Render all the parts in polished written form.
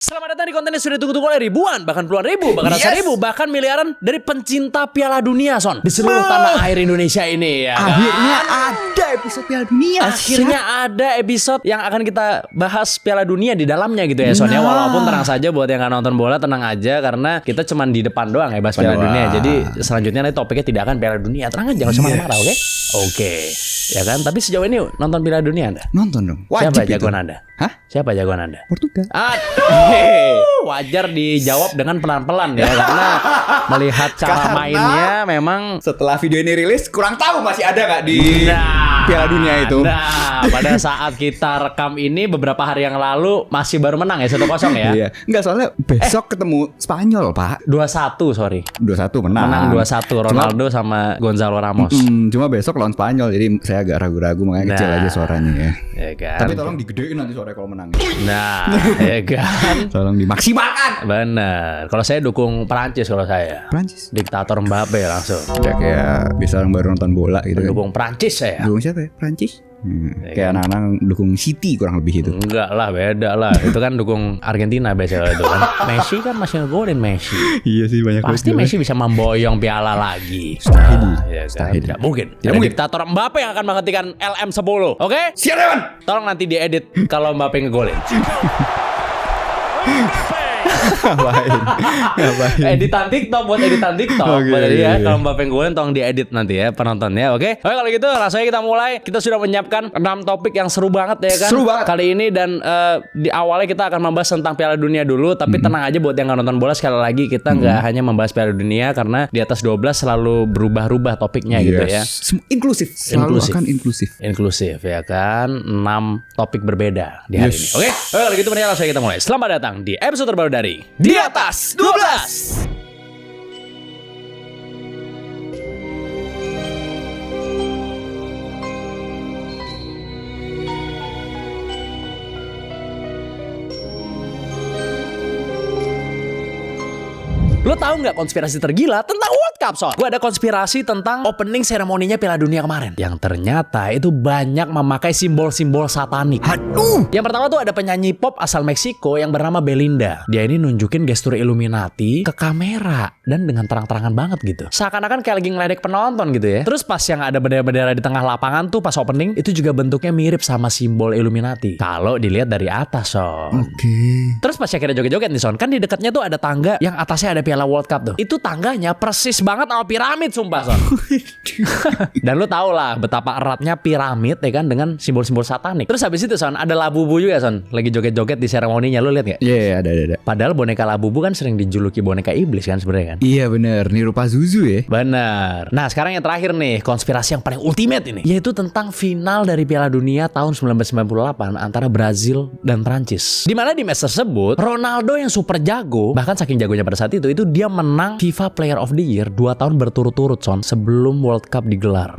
Selamat datang di konten yang sudah ditunggu-tunggu oleh ribuan, bahkan puluhan ribu, bahkan ratusan ribu, bahkan miliaran dari pencinta Piala Dunia, Son. Di seluruh tanah air Indonesia ini ya. Akhirnya ada episode Piala Dunia. Akhirnya ada episode yang akan kita bahas Piala Dunia di dalamnya gitu ya, Son. Ya, walaupun tenang saja buat yang nggak nonton bola, tenang aja karena kita cuma di depan doang ya bahas Piala Dunia. Jadi selanjutnya nanti topiknya tidak akan Piala Dunia. Tenang aja, jangan usah marah-marah, oke? Oke. Ya kan, tapi sejauh ini nonton Piala Dunia Anda? Nonton dong. Siapa Wajib jagoan itu. Anda? Hah? Siapa jagoan Anda? Portugal. Wajar dijawab dengan pelan-pelan ya karena melihat cara mainnya memang Setelah video ini rilis, kurang tahu masih ada nggak di Piala Dunia itu. Nah, pada saat kita rekam ini beberapa hari yang lalu masih baru menang ya 1-0 ya. Iya. Enggak, soalnya besok ketemu Spanyol, Pak. 2-1 sorry. 2-1 menang. Menang 2-1 Ronaldo sama Gonzalo Ramos. Cuma besok lawan Spanyol, jadi saya agak ragu-ragu makanya kecil aja suaranya ya. Ya kan. Tapi tolong digedein nanti suaranya kalau menang. Nah, ya kan. Tolong dimaksimalkan. Bener. Kalau saya dukung Perancis kalau saya. Prancis. Diktator Mbappe langsung. Kayak bisa orang baru nonton bola gitu kan. Dukung Perancis saya. Dukung siapa ya? Prancis? Kayak anak-anak dukung City kurang lebih itu. Enggak lah, beda lah. Itu kan dukung Argentina biasanya itu kan. Messi kan masih ngegolin Messi. Iya sih, banyak Pasti Messi bisa memboyong piala lagi. Mustahil. Ya kan? Mustahil. Tidak mungkin. Tidak Ada mungkin. diktator Mbappe yang akan menghentikan LM10. Oke? Siap, Dewan. Tolong nanti diedit kalau Mbappe ngegolin. Ngapain? Editan TikTok buat editan TikTok. Oke, Buat iya. kalau Mbappe ngegolin tolong diedit nanti ya penontonnya. Oke? Oke, kalau gitu rasanya kita mulai. Kita sudah menyiapkan 6 topik yang seru banget ya kan. Seru banget. Kali ini dan di awalnya kita akan membahas tentang Piala Dunia dulu. Tapi tenang aja buat yang nggak nonton bola, sekali lagi kita nggak hanya membahas Piala Dunia karena di atas 12 selalu berubah-ubah topiknya gitu ya. Inklusif. Selalu Inklusif. akan inklusif. Inklusif ya kan. 6 topik berbeda di hari Yes. ini. Oke, kalau gitu mendingan langsung kita mulai. Selamat datang di episode terbaru dari Di Atas 12. Lo tahu nggak konspirasi tergila tentang World Cup, Son? Gue ada konspirasi tentang opening seremoninya Piala Dunia kemarin, yang ternyata itu banyak memakai simbol-simbol satanik. Aduh. Yang pertama tuh ada penyanyi pop asal Meksiko yang bernama Belinda. Dia ini nunjukin gestur Illuminati ke kamera dan dengan terang-terangan banget gitu. Seakan-akan kayak lagi ngeledek penonton gitu ya. Terus pas yang ada bendera-bendera di tengah lapangan tuh pas opening, itu juga bentuknya mirip sama simbol Illuminati. Kalau dilihat dari atas, Son. Oke. Terus pas akhirnya joget-joget nih, Son, kan di dekatnya tuh ada tangga yang atasnya ada Piala World Cup tuh. Itu tangganya persis banget sama piramid, sumpah, Son. Dan lu tau lah betapa eratnya piramid ya kan dengan simbol-simbol satanik. Terus habis itu, Son, ada Labubu juga, Son, lagi joget-joget di seremoninya. Lu lihat gak? Iya, ada. Padahal boneka Labubu kan sering dijuluki boneka iblis kan sebenarnya kan. Iya bener, niru Pazuzu ya. Benar. Nah, sekarang yang terakhir nih, konspirasi yang paling ultimate ini, yaitu tentang final dari Piala Dunia tahun 1998 antara Brazil dan Prancis. Di mana di match tersebut, Ronaldo yang super jago, bahkan saking jagonya pada saat itu dia menang FIFA Player of the Year 2 tahun berturut-turut, Son, sebelum World Cup digelar.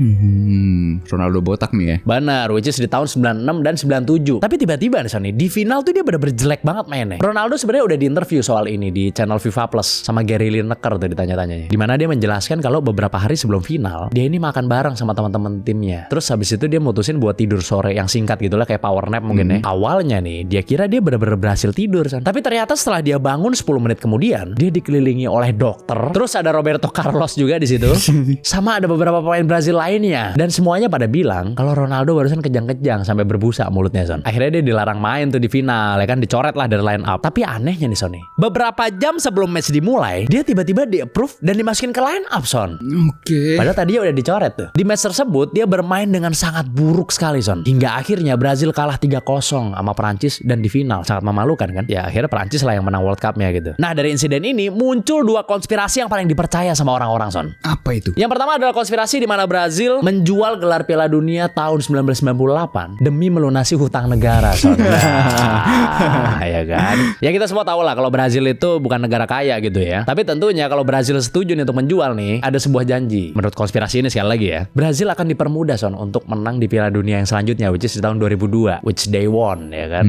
Ronaldo botak nih ya. Benar, which is di tahun 96 dan 97. Tapi tiba-tiba nih, Son, di final tuh dia bener-bener jelek banget mainnya. Ronaldo sebenarnya udah diinterview soal ini di channel FIFA Plus sama Gary Lineker tuh ditanya-tanyanya. Di mana dia menjelaskan kalau beberapa hari sebelum final, dia ini makan bareng sama teman-teman timnya. Terus habis itu dia mutusin buat tidur sore yang singkat gitulah, kayak power nap mungkin ya. Awalnya nih, dia kira dia bener-bener berhasil tidur, Son. Tapi ternyata setelah dia bangun 10 menit kemudian, dia dikelilingi oleh dokter. Terus ada Roberto Carlos juga di situ. Sama ada beberapa pemain Brazil lainnya. Dan semuanya pada bilang kalau Ronaldo barusan kejang-kejang sampai berbusa mulutnya, Son. Akhirnya dia dilarang main tuh di final, ya kan, dicoret lah dari line up. Tapi anehnya nih, Son, beberapa jam sebelum match dimulai, dia tiba-tiba di-approve dan dimasukin ke line up, Son. Oke. Padahal tadi udah dicoret tuh. Di match tersebut dia bermain dengan sangat buruk sekali, Son. Hingga akhirnya Brazil kalah 3-0 sama Perancis dan di final sangat memalukan kan. Ya akhirnya Perancis lah yang menang World Cup-nya gitu. Nah, dari insiden ini muncul 2 konspirasi yang paling dipercaya sama orang-orang, Son. Apa itu? Yang pertama adalah konspirasi di mana Brazil menjual gelar Piala Dunia tahun 1998 demi melunasi hutang negara, Son. Nah, ya kan. Ya kita semua tahu lah kalau Brazil itu bukan negara kaya gitu ya. Tapi tentunya kalau Brazil setuju nih untuk menjual nih, ada sebuah janji. Menurut konspirasi ini sekali lagi ya, Brazil akan dipermudah, Son, untuk menang di Piala Dunia yang selanjutnya, which is di tahun 2002, which they won, ya kan.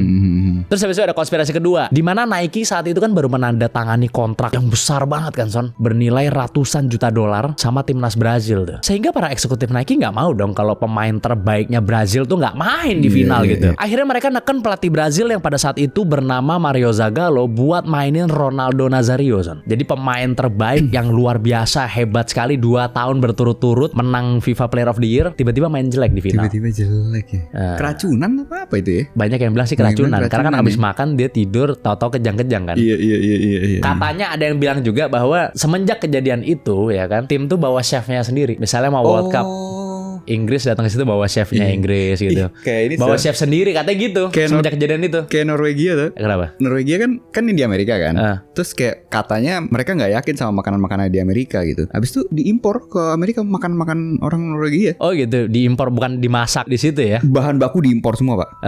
Terus habis itu ada konspirasi kedua, di mana Nike saat itu kan baru menandatangani kontrak yang besar banget kan, Son, bernilai ratusan ratusan juta dolar sama timnas Brazil tuh. Sehingga para eksekutif Nike nggak mau dong kalau pemain terbaiknya Brazil tuh nggak main di final gitu. Akhirnya mereka neken pelatih Brazil yang pada saat itu bernama Mario Zagallo buat mainin Ronaldo Nazario, son. Jadi pemain terbaik yang luar biasa, hebat sekali, 2 tahun berturut-turut menang FIFA Player of the Year, tiba-tiba main jelek di final. Tiba-tiba jelek ya. Keracunan apa itu ya? Banyak yang bilang sih keracunan, karena kan abis makan dia tidur, tahu-tahu kejang-kejang kan. Iya. Katanya ada yang bilang juga bahwa semenjak kejadian itu ya kan, tim tuh bawa chefnya sendiri. Misalnya mau World Cup Inggris datang ke situ bawa chefnya Inggris gitu. Kayak ini bawa chef sendiri katanya gitu. Semenjak kejadian itu. Kayak Norwegia tuh. Kenapa? Norwegia kan di Amerika kan. Terus kayak katanya mereka nggak yakin sama makanan-makanan di Amerika gitu. Habis itu diimpor ke Amerika makan-makan orang Norwegia. Oh gitu, diimpor bukan dimasak di situ ya. Bahan baku diimpor semua, Pak.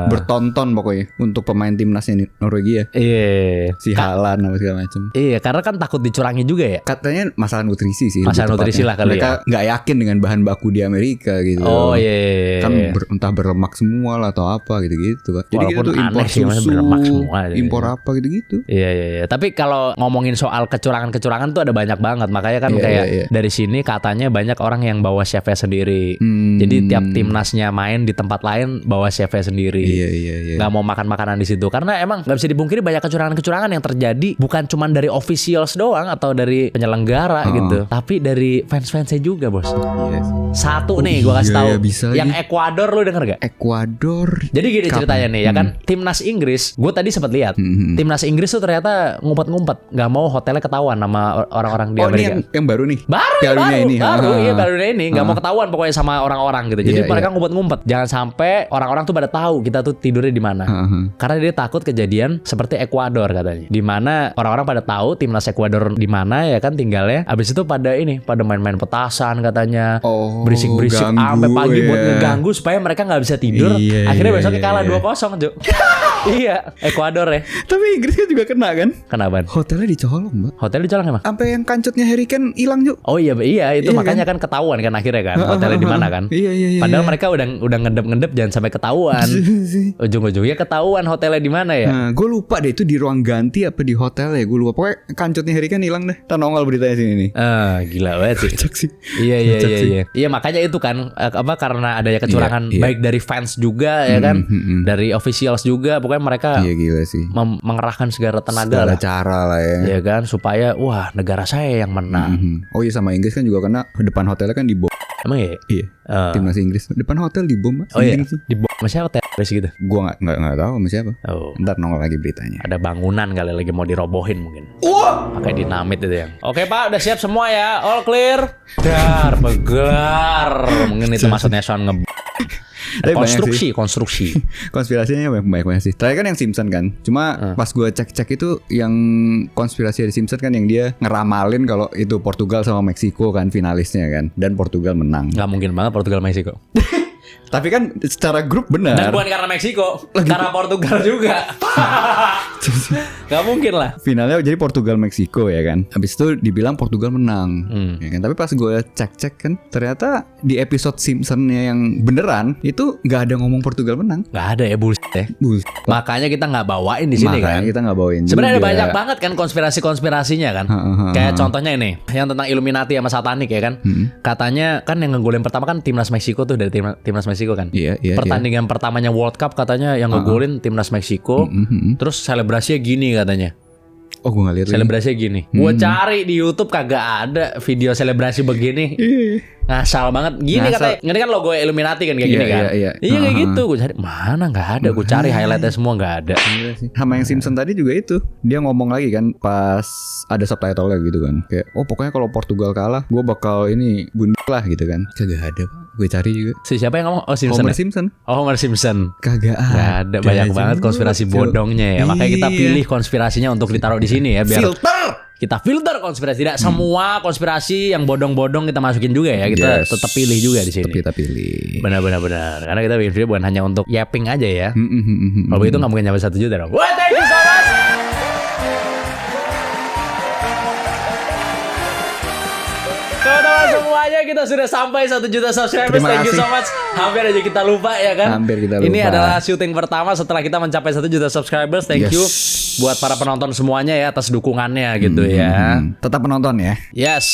Bertonton pokoknya untuk pemain timnasnya Norwegia. Iya. Si Haaland apa segala macam. Iya, karena kan takut dicurangi juga ya. Katanya masalah nutrisi sih. Masalah nutrisi lah kali mereka nggak yakin dengan bahan baku di Amerika gitu. Oh iya. Kan entah berlemak semua lah atau apa gitu-gitu, Pak. Jadi walaupun kita tuh impor sih, susu, semua, impor apa gitu-gitu. Iya. Tapi kalau ngomongin soal kecurangan-kecurangan tuh ada banyak banget. Makanya kan dari sini katanya banyak orang yang bawa chefnya sendiri. Jadi tiap timnasnya main di tempat lain bawa chefnya sendiri. Iya. Nggak mau makan makanan di situ karena emang nggak bisa dipungkiri banyak kecurangan-kecurangan yang terjadi bukan cuma dari officials doang atau dari penyelenggara gitu, tapi dari fans-fansnya juga, bos. Yes. Satu nih gue kasih tahu, yang Ekuador lu denger gak? Ekuador. Jadi gini ceritanya nih ya kan, timnas Inggris, gue tadi sempat lihat, timnas Inggris tuh ternyata ngumpet-ngumpet, nggak mau hotelnya ketahuan sama orang-orang di Amerika. Ini yang baru nih. Baru ini, nggak mau ketahuan pokoknya sama orang-orang gitu. Jadi mereka ngumpet-ngumpet, jangan sampai orang-orang tuh pada tahu kita tuh tidurnya di mana. Karena dia takut kejadian seperti Ekuador katanya, di mana orang-orang pada tahu timnas Ekuador di mana ya kan tinggalnya. Abis itu pada main-main petasan katanya. Berisik-berisik sampai pagi buat ngeganggu supaya mereka nggak bisa tidur. Akhirnya besoknya kalah 2-0, Jo. Iya, Ekuador ya. Tapi Inggris kan juga kena kan? Kenapa? Hotelnya dicolong, Mbak. Hotel dicolong emang? Sampai yang kancutnya Harry Kane hilang, Jo. Oh iya itu makanya kan ketahuan kan akhirnya kan hotelnya di mana kan? Iya. Padahal mereka udah ngedep jangan sampai ketahuan. Ujung-ujungnya ketahuan hotelnya di mana ya? Gue lupa deh itu di ruang ganti apa di hotel ya. Gue lupa. Pokoknya kancutnya Harry Kane hilang deh. Nongol beritanya sini nih. Gila banget sih. Kocak sih. Iya. Iya makanya itu kan karena adanya kecurangan baik dari fans juga ya kan, dari officials juga, pokoknya mereka gila sih. mengerahkan segala tenaga segala cara lah ya. Iya kan, supaya negara saya yang menang. Oh iya, sama Inggris kan juga kena depan hotelnya kan dibom. Emang ya? Iya. Timnas Inggris depan hotel dibom. Oh iya. Dibom sama siapa terus gitu? Gua nggak tahu sama siapa. Ntar nongol lagi beritanya. Ada bangunan kali lagi mau dirobohin mungkin. Pakai dinamit itu yang. Oke Pak, udah siap semua ya. All clear. Dar, begar. Mungkin itu maksudnya sound konstruksi. Konspirasinya banyak sih. Terakhir kan yang Simpson kan. Cuma pas gue cek itu yang konspirasi dari Simpson kan yang dia ngeramalin kalau itu Portugal sama Meksiko kan finalisnya kan. Dan Portugal menang. Gak mungkin banget Portugal Meksiko. Tapi kan secara grup benar. Dan bukan karena Meksiko, karena Portugal juga. Gak mungkin lah. Finalnya jadi Portugal Meksiko ya kan. Habis itu dibilang Portugal menang. Ya kan? Tapi pas gue cek kan ternyata di episode Simpsonnya yang beneran itu nggak ada ngomong Portugal menang. Nggak ada ya, bullshit ya. Makanya kita nggak bawain di sini kan. Makanya kita nggak bawain. Sebenarnya ada banyak banget kan konspirasinya kan. Kayak contohnya ini yang tentang Illuminati sama satanik ya kan. Katanya kan yang ngegolin pertama kan timnas Meksiko tuh, dari timnas Meksiko kan. Iya. Pertandingan pertamanya World Cup katanya yang ngegolin timnas Meksiko. Terus selebrasinya gini katanya. Oh, gue gak lihat. Selebrasinya gini. Gue cari di YouTube kagak ada video selebrasi begini. Ngasal banget. Gini katanya. Ini kan logo Illuminati kan kayak gini kan. Iya kayak gitu. Gue cari mana nggak ada. Gue cari highlightnya semua nggak ada. Sama yang Simpson tadi juga itu. Dia ngomong lagi kan pas ada subtitle-nya gitu kan. Kayak pokoknya kalau Portugal kalah gue bakal ini bunuh lah gitu kan. Kagak ada. Gue cari juga. Siapa yang ngomong? Oh, Simpson. Homer Simpson. Oh, Homer Simpson. Kagak ada. Banyak banget konspirasi bodongnya ya. Makanya kita pilih konspirasinya untuk ditaruh di sini ya, biar kita filter konspirasi. Tidak semua konspirasi yang bodong-bodong kita masukin juga ya. Kita tetap pilih juga di sini. Kita pilih. Benar. Karena kita bikin video bukan hanya untuk yapping aja ya. Kalau begitu nggak mungkin nyampe 1 juta dong. Wah, thank you so much. Teman-teman semuanya, kita sudah sampai 1 juta subscribers. Thank you so much. Hampir aja kita lupa ya kan. Ini adalah syuting pertama setelah kita mencapai 1 juta subscribers. Thank you buat para penonton semuanya ya atas dukungannya gitu ya. Tetap penonton ya. Yes.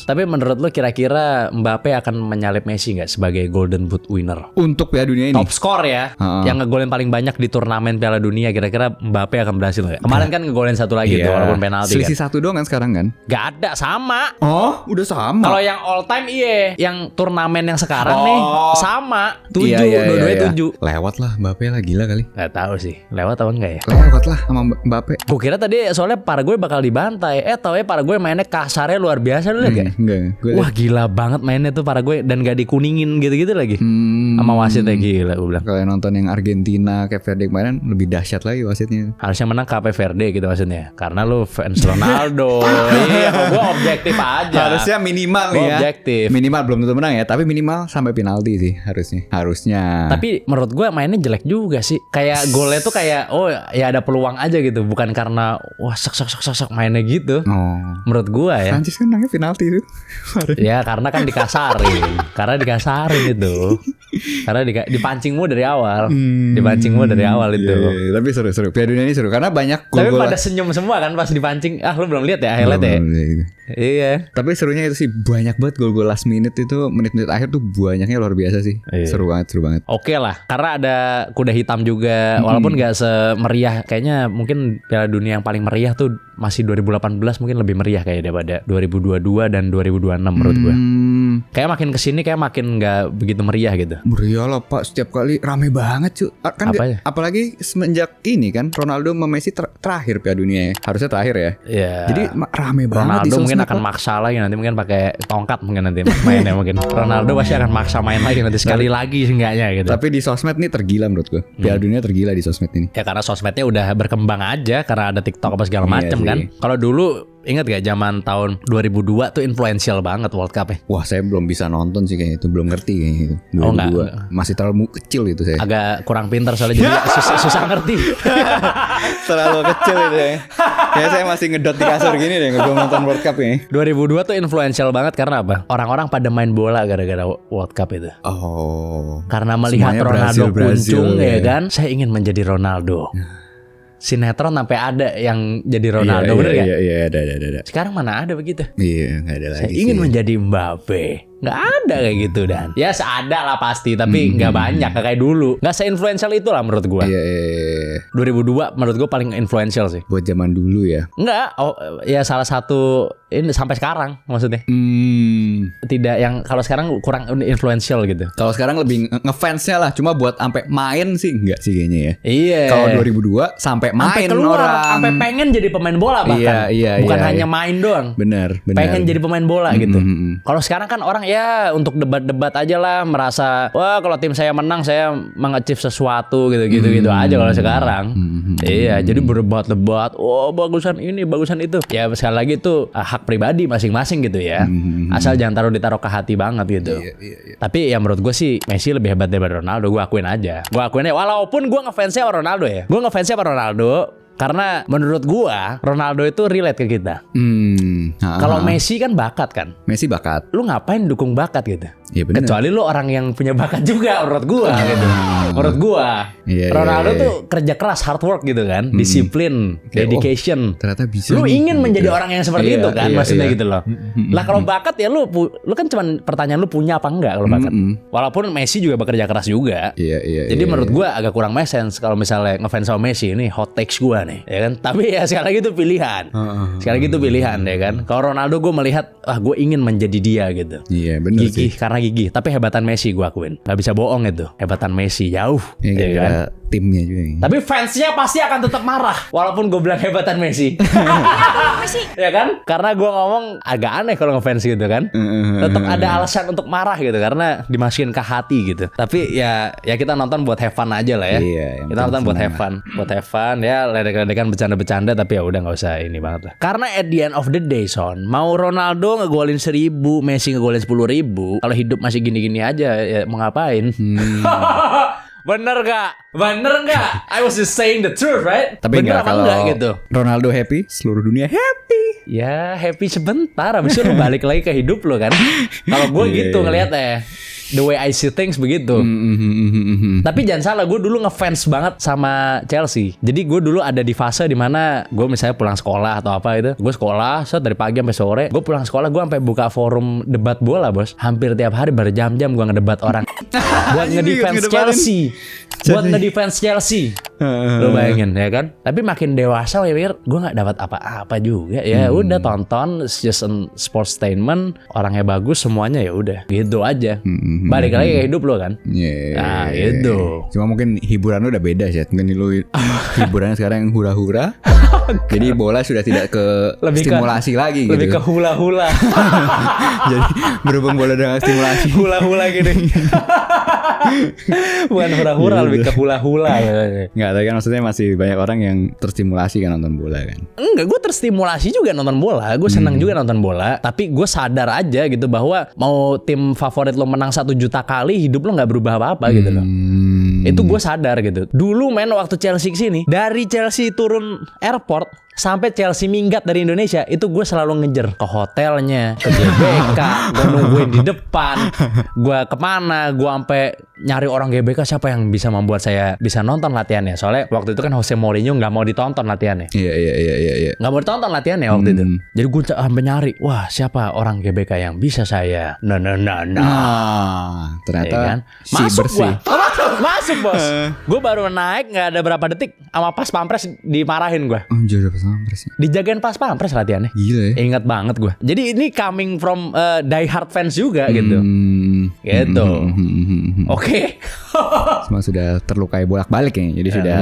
Tapi menurut lu kira-kira Mbappe akan menyalip Messi nggak sebagai Golden Boot winner? Untuk Piala Dunia ini. Top score ya, yang ngegolin paling banyak di turnamen Piala Dunia, kira-kira Mbappe akan berhasil nggak? Kemarin kan ngegolin satu lagi tuh, walaupun penalti Selisih kan. 1 doang kan sekarang kan? Gak ada, sama. Oh, udah sama. Kalau yang all time iya, yang turnamen yang sekarang nih sama 7, dua-duanya 7. Lewat lah Mbappe lah, gila kali. Gak tahu sih, lewat apa enggak ya? Lewat lah sama Mbappe. Gue kira tadi soalnya Paraguay bakal dibantai. Tau ya Paraguay mainnya kasarnya luar biasa, lu liat gak? Enggak. Wah gila banget mainnya tuh Paraguay, dan gak dikuningin gitu-gitu lagi. Sama wasitnya gila gue bilang. Kalau nonton yang Argentina, Cape Verde kemarin lebih dahsyat lagi wasitnya. Harusnya menang Cape Verde gitu maksudnya. Karena lu fans Ronaldo. Iya, gue objektif aja. Harusnya minimal nih ya. Objektif. Minimal belum tentu menang ya, tapi minimal sampai penalti sih harusnya. Tapi menurut gue mainnya jelek juga sih. Kayak golnya tuh kayak ya ada peluang aja gitu, bukan karena wah sok mainnya gitu. Menurut gue ya. Prancis kan menangnya penalti tuh. Ya karena kan dikasarin. Itu. Karena dipancing mulu dari awal. Itu. Yeah. Tapi seru. Piala Dunia ini seru karena banyak Tapi gol-gol. pada senyum semua kan pas dipancing. Lu belum lihat ya highlight ya? Iya. Tapi serunya itu sih banyak banget gol-gol last minute itu, menit-menit akhir tuh banyaknya luar biasa sih. Iya. Seru banget. Oke lah, karena ada kuda hitam juga, walaupun gak semeriah. Kayaknya mungkin Piala Dunia yang paling meriah tuh masih 2018, mungkin lebih meriah kayak daripada 2022 dan 2026 menurut gue. Kayak makin kesini kayak makin gak begitu meriah gitu. Meriah lah Pak, setiap kali rame banget cuy. Kan apalagi semenjak ini kan Ronaldo sama Messi terakhir Piala Dunia ya. Harusnya terakhir ya. Iya. Jadi rame banget. Ronaldo mungkin akan maksa lagi nanti, mungkin pakai tongkat mungkin nanti mainnya mungkin. Ronaldo pasti akan maksa main lagi nanti sekali lagi seenggaknya gitu. Tapi di sosmed nih tergila menurut gue. Piala Dunia tergila di sosmed ini. Ya karena sosmednya udah berkembang aja, karena ada TikTok apa segala macam kan. Kalau dulu ingat gak zaman tahun 2002 tuh influential banget World Cup ya? Wah saya belum bisa nonton sih kayaknya itu, belum ngerti kayaknya itu. 2002. Enggak. Masih terlalu kecil itu saya. Agak kurang pintar soalnya jadi susah ngerti. Terlalu kecil itu ya. Kayak saya masih ngedot di kasur gini deh belum nonton World Cup ini. 2002 tuh influential banget karena apa? Orang-orang pada main bola gara-gara World Cup itu. Karena melihat Ronaldo kuncung ya kan, saya ingin menjadi Ronaldo. Sinetron sampai ada yang jadi Ronaldo, bener gak? Iya, ada. Sekarang mana ada begitu? Iya, nggak ada lagi. Saya ingin menjadi Mbappe. Nggak ada kayak gitu dan. Ya ada lah pasti, tapi nggak banyak kayak dulu. Nggak se-influential itu lah menurut gue. Iya. 2002 menurut gue paling influential sih. Buat zaman dulu ya. Nggak, ya salah satu ini sampai sekarang maksudnya. Tidak yang kalau sekarang kurang influential gitu. Kalau sekarang lebih ngefansnya lah, cuma buat sampai main sih enggak sih kayaknya ya. Iya. Kalau 2002 sampai main keluar, orang, sampai pengen jadi pemain bola bahkan. Iya, bukan hanya main doang. Benar. Pengen jadi pemain bola gitu. Kalau sekarang kan orang ya untuk debat-debat aja lah, merasa wah kalau tim saya menang saya meng-achieve sesuatu gitu aja kalau sekarang. Iya, jadi berdebat-debat, bagusan ini, bagusan itu. Ya sekali lagi itu hak pribadi masing-masing gitu ya. Asal jangan ditaruh ke hati banget gitu. Iya. Tapi ya menurut gue sih Messi lebih hebat daripada Ronaldo, gue akuin aja. Walaupun gue ngefansnya sama Ronaldo ya. Gue ngefansnya sama Ronaldo karena menurut gua Ronaldo itu relate ke kita. Kalau Messi kan bakat kan. Messi bakat. Lu ngapain dukung bakat gitu? Iya bener. Kecuali lu orang yang punya bakat juga menurut gua gitu. Menurut gua Ronaldo tuh kerja keras, hard work gitu kan, disiplin, dedication. Ternyata bisa. Lu ingin menjadi orang yang seperti itu kan, maksudnya gitu loh. Lah kalau bakat ya lu kan cuman pertanyaan lu punya apa enggak kalau bakat. Walaupun Messi juga bekerja keras juga. Iya. Jadi menurut gua agak kurang make sense kalau misalnya ngefans sama Messi. Ini hot takes gua nih, ya kan. Tapi ya sekali lagi itu pilihan. Sekali lagi itu pilihan ya kan. Kalau Ronaldo gue melihat gue ingin menjadi dia gitu. Iya benar sih. Karena gigih. Tapi hebatan Messi gue akuin. Gak bisa bohong itu. Hebatan Messi jauh. Ya kan. Timnya juga. Tapi fansnya pasti akan tetap marah walaupun gue bilang hebatan Messi. Ya kan? Karena gue ngomong agak aneh kalau ngefans gitu kan. Tetap ada alasan untuk marah gitu karena dimasukin ke hati gitu. Tapi ya kita nonton buat have fun aja lah ya. Iya, kita nonton buat have fun. Buat have fun ya, ledek-ledekan, bercanda-bercanda, tapi ya udah nggak usah ini banget lah. Karena at the end of the day Son, mau Ronaldo ngegolin 1000, Messi ngegolin 10.000, kalau hidup masih gini-gini aja ya mau ngapain? Bener gak? I was just saying the truth, right? Tapi bener enggak, kalau gitu. Ronaldo happy, seluruh dunia happy. Ya happy sebentar, abis itu lu balik lagi ke hidup lo kan. Kalau gue gitu ngeliatnya. The way I see things begitu. Tapi jangan salah, gue dulu ngefans banget sama Chelsea. Jadi gue dulu ada di fase dimana gue misalnya pulang sekolah atau apa itu, gue sekolah dari pagi sampai sore. Gue pulang sekolah, gue sampai buka forum debat bola, bos. Hampir tiap hari berjam-jam gue ngedebat orang buat ngedefense Chelsea. Buat ngedefense Chelsea. Lo bayangin ya kan. Tapi makin dewasa ya pikir gue nggak dapat apa-apa juga. Ya udah tonton, it's just a sports statement. Orangnya bagus semuanya, ya udah gitu aja. Balik lagi ke hidup lo kan. Nah itu. Cuma mungkin hiburan lu udah beda sih. Mungkin lu hiburannya sekarang yang hura-hura. Jadi bola sudah tidak ke stimulasi lagi gitu. Lebih ke hula-hula. Jadi berhubung bola dengan stimulasi hula-hula gini. Bukan hura-hura, lebih ke hula-hula. Enggak, tapi kan maksudnya masih banyak orang yang terstimulasi kan nonton bola kan. Enggak, gue terstimulasi juga nonton bola. Gue senang juga nonton bola. Tapi gue sadar aja gitu bahwa mau tim favorit lo menang 1 juta kali, hidup lo gak berubah apa-apa gitu loh. Itu gue sadar gitu. Dulu men waktu Chelsea kesini, dari Chelsea turun airport sampai Chelsea minggat dari Indonesia, itu gue selalu ngejer ke hotelnya, ke GBK, gue nungguin di depan, gue kemana, gue sampai nyari orang GBK siapa yang bisa membuat saya bisa nonton latihannya. Soalnya waktu itu kan Jose Mourinho nggak mau ditonton latihannya. Iya. Nggak mau ditonton latihannya waktu itu. Jadi gue sampai nyari, wah siapa orang GBK yang bisa saya. Ternyata ya kan? Masuk gue. Masuk bos. Gue baru naik nggak ada berapa detik, sama pas pampres dimarahin gue. Jauh pas pampres. Dijagain pas pampres latihannya. Gila ya. Ingat banget gue. Jadi ini coming from die hard fans juga gitu. Gitu. Oke. Semua sudah terlukai bolak-balik ya. Jadi sudah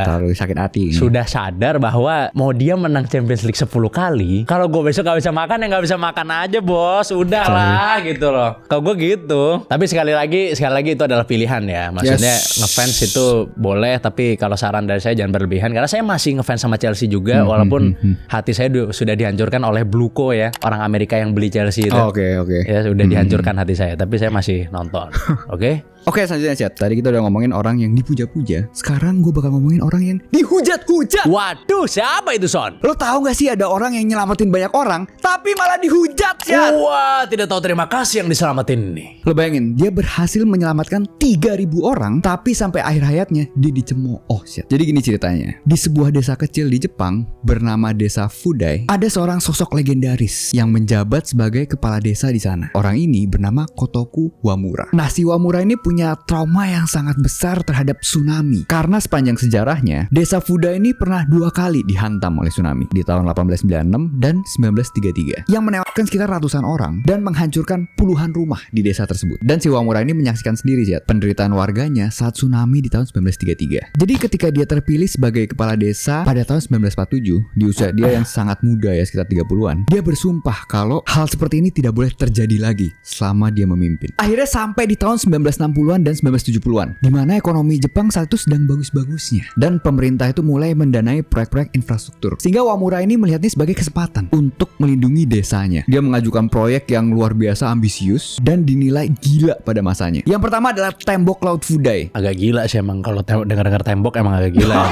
terlalu sakit hati. Sudah sadar bahwa mau dia menang Champions League 10 kali, kalau gue besok gak bisa makan, ya gak bisa makan aja bos. Udah lah gitu loh. Kalau gue gitu. Tapi sekali lagi itu adalah pilihan ya. Maksudnya ngefans itu boleh, tapi kalau saran dari saya jangan berlebihan. Karena saya masih ngefans sama Chelsea juga, walaupun hati saya sudah dihancurkan oleh Bluko ya, orang Amerika yang beli Chelsea itu. Oke. Ya sudah dihancurkan hati saya, tapi saya masih nonton. Oke. Oke, selanjutnya chat. Tadi kita udah ngomongin orang yang dipuja-puja. Sekarang gue bakal ngomongin orang yang dihujat-hujat. Waduh, siapa itu Son? Lo tahu gak sih ada orang yang nyelamatin banyak orang tapi malah dihujat ya? Wah, tidak tahu terima kasih yang diselamatin ini. Lo bayangin, dia berhasil menyelamatkan 3.000 orang, tapi sampai akhir hayatnya dia dicemooh. Jadi gini ceritanya. Di sebuah desa kecil di Jepang bernama Desa Fudai, ada seorang sosok legendaris yang menjabat sebagai kepala desa di sana. Orang ini bernama Kotoku Wamura. Nah, si Wamura ini punya trauma yang sangat besar terhadap tsunami. Karena sepanjang sejarahnya, Desa Fudai ini pernah 2 kali dihantam oleh tsunami, di tahun 1896 dan 1933, yang menewaskan sekitar ratusan orang dan menghancurkan puluhan rumah di desa tersebut. Dan si Wamura ini menyaksikan sendiri ya penderitaan warganya saat tsunami di tahun 1933. Jadi ketika dia terpilih sebagai kepala desa pada tahun 1947, di usia dia yang sangat muda ya, sekitar 30-an, dia bersumpah kalau hal seperti ini tidak boleh terjadi lagi selama dia memimpin. Akhirnya sampai di tahun 1960-an dan 1970-an, di mana ekonomi Jepang saat itu sedang bagus-bagusnya, dan pemerintah itu mulai mendanai proyek-proyek infrastruktur. Sehingga Wamura ini melihatnya sebagai kesempatan untuk melindungi desanya. Dia mengajukan proyek yang luar biasa ambisius dan dinilai gila pada masanya. Yang pertama adalah tembok laut Fudai. Agak gila sih emang, kalau dengar-dengar tembok emang agak gila.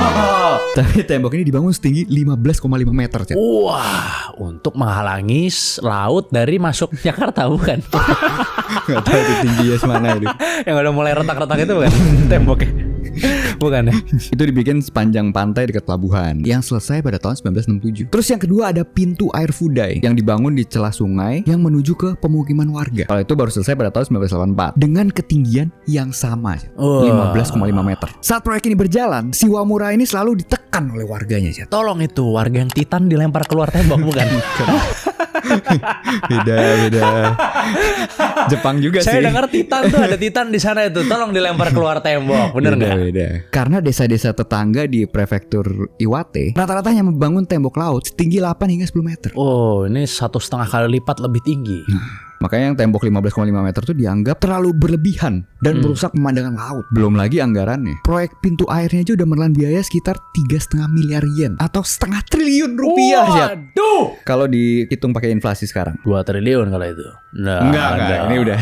Tapi tembok ini dibangun setinggi 15,5 meter. Wah, untuk menghalangi laut dari masuk Jakarta bukan? Gak tahu itu tingginya semana itu. Yang udah mulai retak-retak itu bukan temboknya? Bukan ya? Itu dibikin sepanjang pantai dekat pelabuhan, yang selesai pada tahun 1967. Terus yang kedua ada pintu air Fudai yang dibangun di celah sungai yang menuju ke pemukiman warga. Kalau itu baru selesai pada tahun 1984 dengan ketinggian yang sama, 15,5 meter. Saat proyek ini berjalan, si Wamura ini selalu ditekan oleh warganya. Tolong itu warga yang Titan dilempar keluar tembok bukan? Beda. Jepang juga Saya sih. dengar Titan tuh ada Titan di sana itu. Tolong dilempar keluar tembok. Bener nggak? Beda. Karena desa-desa tetangga di prefektur Iwate rata-rata hanya membangun tembok laut setinggi 8 hingga 10 meter. Oh, ini 1,5 kali lipat lebih tinggi. Makanya yang tembok 15,5 meter itu dianggap terlalu berlebihan dan merusak pemandangan laut. Belum lagi anggarannya. Proyek pintu airnya aja udah menelan biaya sekitar 3,5 miliar yen atau setengah triliun rupiah. Waduh. Kalau dihitung pakai inflasi sekarang. 2 triliun kalau itu. Nah, Enggak. Ini udah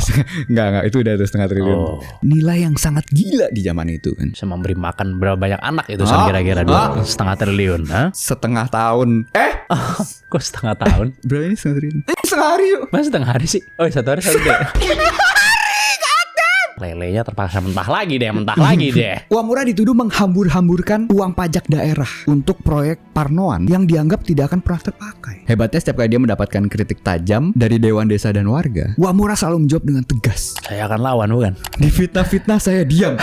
enggak. Itu udah setengah triliun. Oh. Nilai yang sangat gila di zaman itu kan. Bisa memberi makan berapa banyak anak itu kira-kira 2,5 triliun. Setengah tahun. Kok setengah tahun? Berapa ini setengah triliun? Setengah hari yuk. Masa setengah hari sih? Oh, 1 hari 1 deh. Lelenya terpaksa mentah lagi deh. Uamura dituduh menghambur-hamburkan uang pajak daerah untuk proyek Parnoan yang dianggap tidak akan pernah terpakai. Hebatnya setiap kali dia mendapatkan kritik tajam dari Dewan Desa dan warga, Uamura selalu menjawab dengan tegas. Saya akan lawan, bukan? Di fitnah saya diam.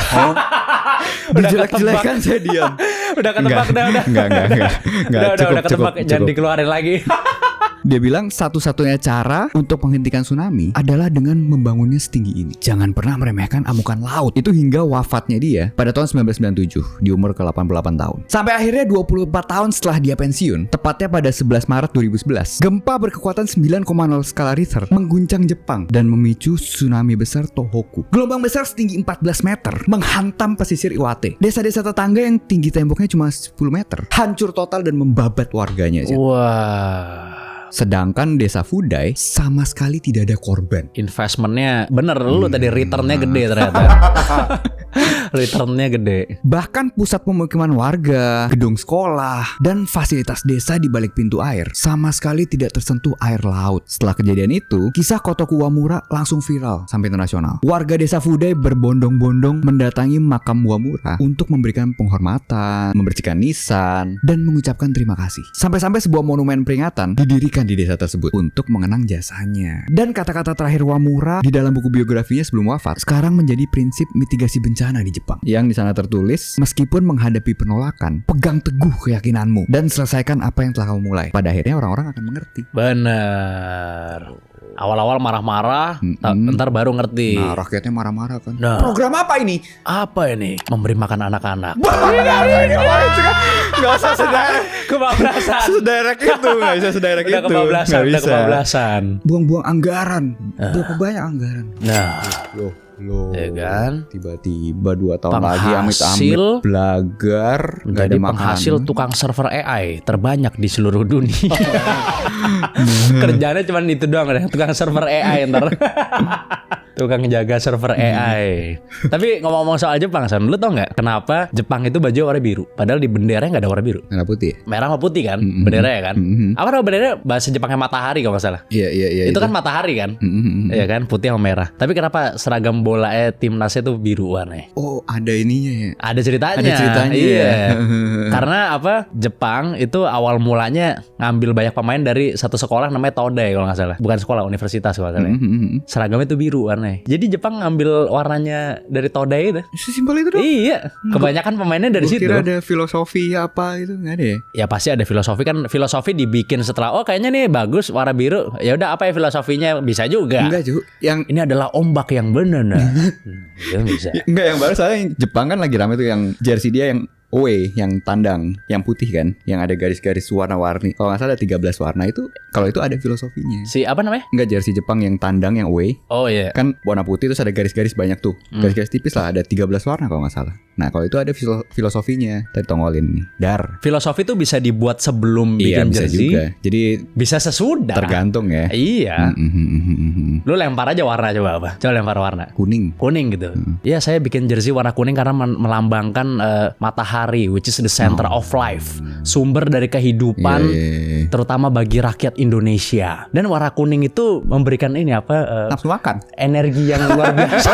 Dijelek-jelekan saya diam. Udah ketebak dah. Enggak. Udah ketebak, jangan dikeluarin lagi. Dia bilang satu-satunya cara untuk menghentikan tsunami adalah dengan membangunnya setinggi ini. Jangan pernah meremehkan amukan laut. Itu hingga wafatnya dia pada tahun 1997 di umur ke-88 tahun. Sampai akhirnya 24 tahun setelah dia pensiun, tepatnya pada 11 Maret 2011, gempa berkekuatan 9,0 skala Richter mengguncang Jepang dan memicu tsunami besar Tohoku. Gelombang besar setinggi 14 meter menghantam pesisir Iwate. Desa-desa tetangga yang tinggi temboknya cuma 10 meter hancur total dan membabat warganya. Wah. Sedangkan desa Fudai sama sekali tidak ada korban. Investmentnya bener, lu tadi returnnya gede ternyata. Returnnya gede. Bahkan pusat pemukiman warga, gedung sekolah, dan fasilitas desa di balik pintu air sama sekali tidak tersentuh air laut. Setelah kejadian itu, kisah Kotoku Uamura langsung viral sampai internasional. Warga desa Fudai berbondong-bondong mendatangi makam Uamura untuk memberikan penghormatan, membersihkan nisan, dan mengucapkan terima kasih. Sampai-sampai sebuah monumen peringatan didirikan di desa tersebut untuk mengenang jasanya. Dan kata-kata terakhir Uamura di dalam buku biografinya sebelum wafat sekarang menjadi prinsip mitigasi bencana di Jepang. Yang di sana tertulis, meskipun menghadapi penolakan, pegang teguh keyakinanmu dan selesaikan apa yang telah kamu mulai. Pada akhirnya orang-orang akan mengerti. Bener. Awal-awal marah-marah, ntar baru ngerti. Nah, rakyatnya marah-marah kan. Nah. Program apa ini? Apa ini? Memberi makan anak-anak. Gak usah Kebablasan. sedirect itu. Gak bisa sedirect itu. Udah kebablasan. Buang-buang anggaran. Berapa banyak anggaran? Nah, Loh, ya kan? Tiba-tiba 2 tahun lagi Penghasil amit-amit belagar nggak menjadi dimakan. penghasil tukang server AI terbanyak di seluruh dunia. Kerjanya cuma itu doang deh, tukang server AI ntar. Tukang jaga server AI. Tapi ngomong-ngomong soal Jepang, San, lu tau nggak kenapa Jepang itu baju warna biru? Padahal di benderanya nggak ada warna biru. Merah putih. Merah sama putih kan, benderanya kan. Apa nama benderanya? Bahasa Jepangnya matahari kalau nggak salah. Iya. Itu kan matahari kan, iya kan, putih sama merah. Tapi kenapa seragam bola timnasnya tuh biru warnanya? Oh, ada ininya ya. Ada ceritanya. Iya. Ya. Karena apa? Jepang itu awal mulanya ngambil banyak pemain dari satu sekolah namanya Todai kalau nggak salah. Bukan sekolah, universitas kalau nggak salah. Seragamnya itu biru warnanya. Jadi Jepang ngambil warnanya dari Todai itu. Sesimpel itu dong. Iya. Kebanyakan pemainnya dari situ. Kira ada filosofi apa itu nggak ada ya? Ya pasti ada filosofi kan. Filosofi dibikin setelah kayaknya nih bagus warna biru. Ya udah apa ya filosofinya bisa juga. Enggak, Ju. Yang ini adalah ombak yang benar. Ya bisa. enggak, yang baru soalnya yang Jepang kan lagi rame tuh yang jersey dia yang away, yang tandang, yang putih kan, yang ada garis-garis warna-warni. Kalau nggak salah ada 13 warna itu. Kalau itu ada filosofinya. Si apa namanya? Enggak, jersey Jepang yang tandang, yang away. Oh iya. Kan warna putih terus ada garis-garis banyak tuh. Garis-garis tipis lah, ada 13 warna kalau nggak salah. Nah, kalau itu ada filosofinya. Tadi tongolin nih. Dar. Filosofi itu bisa dibuat sebelum Iya, bikin bisa jersey. juga. Jadi Bisa sesudah. tergantung ya. Iya. Lu lempar aja warna coba apa? Coba lempar warna. Kuning. Kuning gitu. Iya, saya bikin jersey warna kuning karena melambangkan matahari, which is the center of life, sumber dari kehidupan, Iya. terutama bagi rakyat Indonesia. Dan warna kuning itu memberikan ini apa? Nafsu makan. Energi yang luar biasa.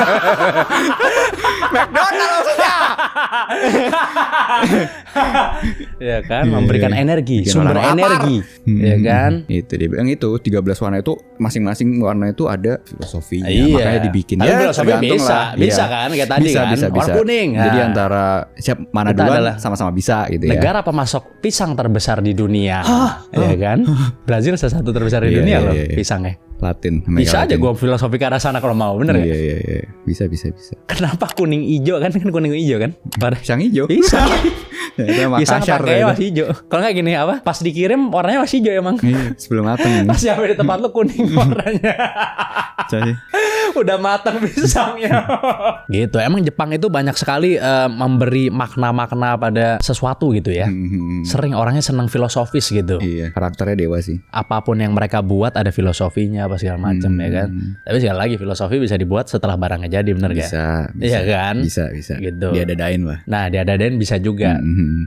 McDonald maksudnya. Ya kan, memberikan energi, Bikin sumber orang lapar. energi, ya kan. Itu dia bilang itu 13 warna itu masing-masing warna itu ada filosofinya. Iya. Makanya dibikin. Tapi filosofi tergantung bisa, lah. bisa Iya. kan, kayak tadi kan. Warna kuning. Jadi Nah. antara mana Kita duluan adalah sama-sama bisa gitu ya. Negara pemasok pisang terbesar di dunia, ya kan? Brazil salah satu terbesar di Iya, dunia iya, loh, iya. pisangnya. Latin. Bisa aja Latin. gue filosofi ke arah sana kalau mau, bener ya? Iya. Bisa. Kenapa kuning hijau kan kuning hijau kan? Pisang hijau. Pisang. Ya, itu sama Pisang Makassar pakainya itu. masih hijau. Kalau nggak gini apa? Pas dikirim warnanya masih hijau emang. Iya, sebelum matang. Pas sampai di tempat lu kuning warnanya. Jadi, Udah matang pisangnya. Gitu. Emang Jepang itu banyak sekali memberi makna-makna pada sesuatu gitu ya. Sering orangnya senang filosofis gitu. iya, karakternya dewa sih. Apapun yang mereka buat ada filosofinya. apa segala macam ya kan. Tapi sekali lagi filosofi bisa dibuat setelah barangnya jadi, bener gak? Bisa. Iya kan? Bisa. Gitu. Diadadain lah. Nah, diadadain bisa juga.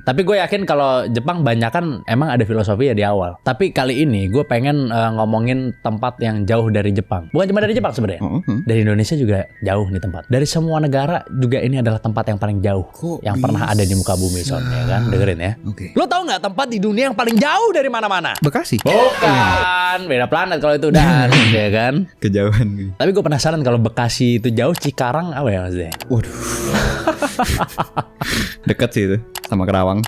Tapi gue yakin kalau Jepang banyak kan emang ada filosofi ya di awal. Tapi kali ini gue pengen ngomongin tempat yang jauh dari Jepang. Bukan cuma dari Jepang sebenarnya. Dari Indonesia juga jauh nih tempat. Dari semua negara juga ini adalah tempat yang paling jauh yang pernah ada di muka bumi, Son, ya kan? Dengerin ya. Oke. Lo tau nggak tempat di dunia yang paling jauh dari mana-mana? Bekasi. Bukan, beda planet kalau itu udah, ya kan? Kejauhan gitu. Tapi gue penasaran kalau Bekasi itu jauh, Cikarang apa ya maksudnya? Waduh. Dekat sih itu sama Kerawang.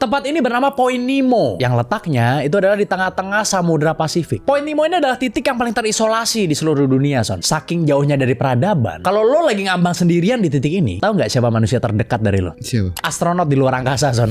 Tempat ini bernama Point Nemo yang letaknya itu adalah di tengah-tengah Samudra Pasifik. Point Nemo ini adalah titik yang paling terisolasi di seluruh dunia, Son. Saking jauhnya dari peradaban. Kalau lo lagi ngambang sendirian di titik ini, tahu nggak siapa manusia terdekat dari lo? Siapa? Astronot di luar angkasa, Son.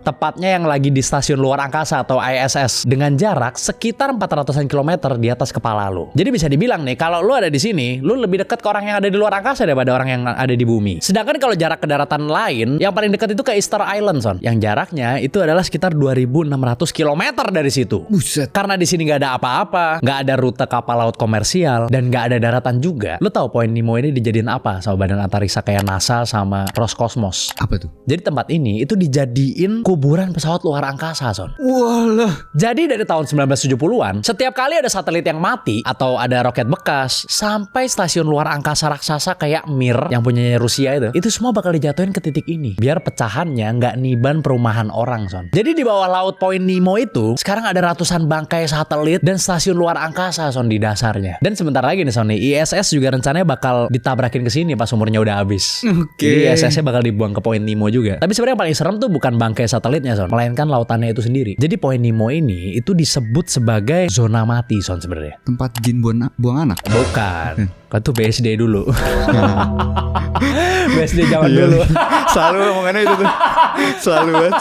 Tepatnya yang lagi di stasiun luar angkasa atau ISS dengan jarak sekitar 400-an kilometer di atas kepala lo. Jadi bisa dibilang nih, kalau lo ada di sini, lo lebih dekat ke orang yang ada di luar angkasa daripada orang yang ada di bumi. Sedangkan kalau jarak ke daratan lain, yang paling dekat itu ke Easter Island, Son. Yang jaraknya itu adalah sekitar 2.600 km dari situ. Buset. Karena di sini nggak ada apa-apa, nggak ada rute kapal laut komersial, dan nggak ada daratan juga. Lo tahu Point Nemo ini dijadiin apa sama badan antariksa kayak NASA sama Roscosmos? Apa tuh? Jadi tempat ini itu dijadiin kuburan pesawat luar angkasa, Son. Walah. Jadi dari tahun 1970-an, setiap kali ada satelit yang mati atau ada roket bekas, sampai stasiun luar angkasa raksasa kayak Mir yang punyanya Rusia itu semua bakal dijatuhin ke titik ini. Biar pecahannya nggak niban perumahan orang, Son. Jadi di bawah laut Point Nemo itu sekarang ada ratusan bangkai satelit dan stasiun luar angkasa, Son, di dasarnya. Dan sebentar lagi nih, Son, ISS juga rencananya bakal ditabrakin ke sini pas umurnya udah habis. Oke. Jadi ISS-nya bakal dibuang ke Point Nemo juga. Tapi sebenarnya yang paling serem tuh bukan bangkai satelitnya, Son, melainkan lautannya itu sendiri. Jadi Point Nemo ini itu disebut sebagai zona mati, Son, sebenarnya. Tempat jin buang anak. Bukan. Kan tuh BSD dulu. BSD zaman dulu. Selalu omongannya itu tuh. Selalu banget.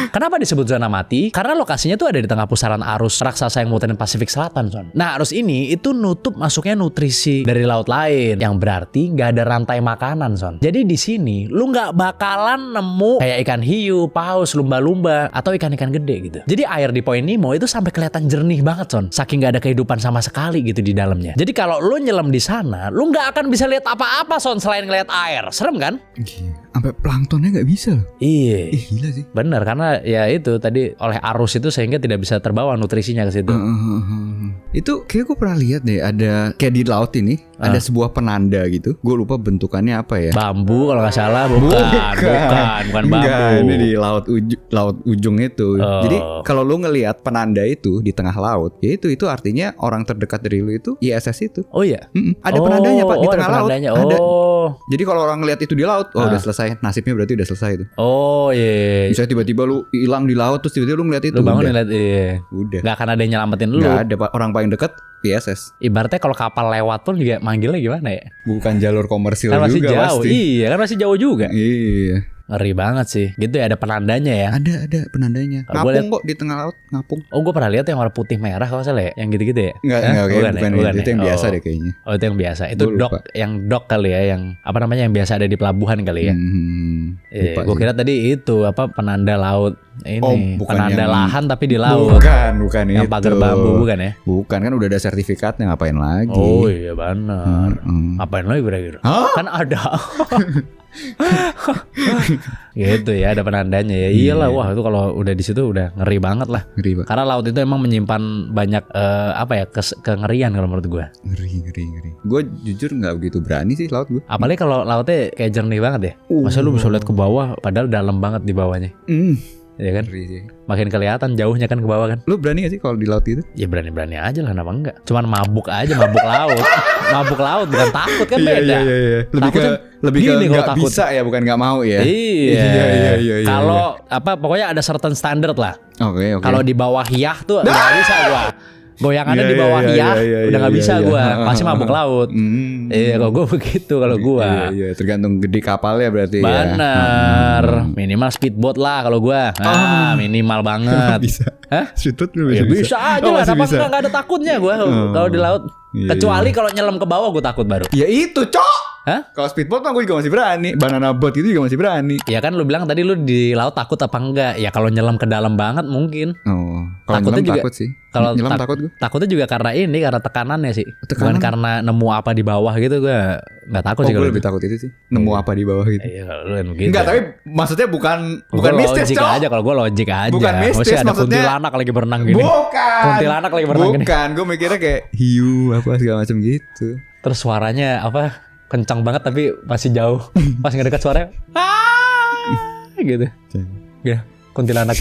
Kenapa disebut zona mati? Karena lokasinya tuh ada di tengah pusaran arus raksasa yang muterin Pasifik Selatan, Son. Nah, arus ini itu nutup masuknya nutrisi dari laut lain, yang berarti nggak ada rantai makanan, Son. Jadi di sini lu nggak bakalan nemu kayak ikan hiu, paus, lumba-lumba, atau ikan-ikan gede gitu. Jadi air di Point Nemo itu sampai kelihatan jernih banget, Son. Saking nggak ada kehidupan sama sekali gitu di dalamnya. Jadi kalau lu nyelam di sana, lu nggak akan bisa lihat apa-apa, Son, selain ngeliat air. Serem kan? Sampai planktonnya nggak bisa loh. Iya. Gila sih. Bener, karena ya itu tadi oleh arus itu sehingga tidak bisa terbawa nutrisinya ke situ. Itu kayak gue pernah lihat deh, ada kayak di laut ini ada sebuah penanda gitu. Gue lupa bentukannya apa ya. Bambu kalau nggak salah, bukan bambu. Enggak, ini di laut ujung itu. Jadi kalau lu ngelihat penanda itu di tengah laut, ya itu artinya orang terdekat dari lu itu ISS itu. Oh iya. Ada penandanya, Pak, di tengah laut. Ada. Oh. Jadi kalau orang ngelihat itu di laut, udah selesai. Nasibnya berarti udah selesai itu. Oh iya. Misalnya tiba-tiba lu hilang di laut terus tiba-tiba lu ngeliat itu. Lu bangun udah. ngeliat, iya. Udah. Gak akan ada yang nyelamatin lu. Gak ada, Pak. Orang paling dekat ISS. Ibaratnya kalau kapal lewat pun juga manggilnya gimana ya? Bukan jalur komersil Kan masih juga jauh. pasti. Iya, kan masih jauh juga. Iya. Ngeri banget sih. Gitu ya, ada penandanya ya. Ada penandanya. Kalau gua Ngapung kok di tengah laut, ngapung. Oh, gue pernah lihat yang warna putih merah kalau salah ya, yang gitu-gitu ya. Enggak, bukan itu yang biasa deh kayaknya. Oh, itu yang biasa. Itu Gua lupa. dock kali ya, yang apa namanya, yang biasa ada di pelabuhan kali ya. Gue kira tadi itu apa, penanda laut. Ini bukan penanda yang- lahan tapi di laut. Bukan Yang itu. pagar bambu bukan ya? Bukan, kan udah ada sertifikatnya, ngapain lagi? Oh iya benar. Ngapain lagi kira-kira? Hah? Kan ada. Gitu ya, ada penandanya ya. Iyalah, wah itu kalau udah di situ udah ngeri banget lah. Ngeri, Pak. Karena laut itu emang menyimpan banyak apa ya, kengerian kalau menurut gue. Ngeri. Gue jujur nggak begitu berani sih laut gue. Apalagi kalau lautnya kayak jernih banget ya. Masa lu bisa lihat ke bawah padahal dalam banget di bawahnya. Ya kan? Ngeri sih. Makin kelihatan jauhnya kan ke bawah kan. Lu berani gak sih kalau di laut gitu? Ya berani-berani aja lah, kenapa enggak? Cuman mabuk aja, mabuk laut. Mabuk laut bukan takut kan, beda. Iya. Lebih ke gini kalau nggak takut. bisa ya, bukan nggak mau ya. Iya. Kalau apa, pokoknya ada certain standard lah. Oke. Kalau di bawah hiyah tuh nggak bisa gua. Goyangannya di bawah hiyah udah nggak bisa gua. Pasti mabuk laut. Iya, kalau gua begitu kalau gua. Iya, tergantung gede kapalnya berarti ya. Bener. Minimal speedboat lah kalau gua. Minimal banget. Bisa. Hah? Speedboat lu Ya bisa aja lah, masih apa bisa. enggak ada takutnya gua kalau di laut. Iya. Kecuali kalau nyelam ke bawah gue takut baru. Ya itu, Cok. Hah? Kalau speedboat mah gue juga masih berani. Banana boat itu juga masih berani. Ya kan lu bilang tadi lu di laut takut apa enggak? Ya kalau nyelam ke dalam banget mungkin. Oh, kalau Takutnya nyelam juga- takut sih. Kalau Nyelam takut gue. Takutnya juga karena ini, karena tekanannya sih. Bukan Tekanan? karena nemu apa di bawah gitu, gue nggak takut Oh, sih gue kalau lebih itu. takut itu sih. Nemu apa di bawah gitu. Iya kalau lu kan begitu. Enggak, tapi maksudnya bukan Gua mistis, logik Cok. aja, kalau gue logik aja. Bukan mistis, Maksudnya ada maksudnya- kuntilanak lagi berenang gini. Bukan. Kuntilanak lagi berenang gini. Bukan, gue mikirnya kayak hiu apa segala macam gitu. Terus suaranya apa? Kencang banget tapi masih jauh. Pas ngedekat suaranya, gitu. Ya, kuntilanak.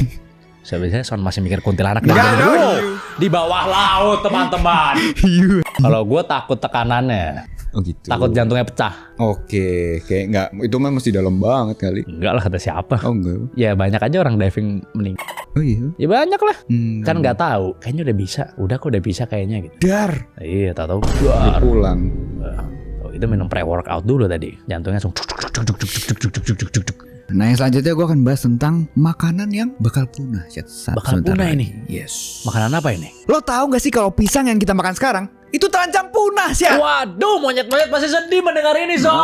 Saya biasanya Son masih mikir kuntilanak. Enggak Dan- dong, Wow, hiu. di bawah laut teman-teman. Hiu. Kalau gue takut tekanannya, Oh gitu. takut jantungnya pecah. Oke, kayak enggak, itu mah mesti dalam banget kali. Enggak lah kata siapa. Oh enggak. Ya banyak aja orang diving meninggal. Oh iya. Ya banyak lah. Hmm. Kan nggak tahu. Kayaknya udah bisa. Udah kok udah bisa kayaknya gitu. Dar. Iya, tahu. Dar. Pulang. Oh, itu minum pre-workout dulu tadi. Jantungnya langsung. Nah, yang selanjutnya gue akan bahas tentang makanan yang bakal punah. Chat. Bakal punah ini? Yes. Makanan apa ini? Lo tahu gak sih kalau pisang yang kita makan sekarang itu terancam punah sih? Waduh, monyet-monyet pasti sedih mendengar ini, Son.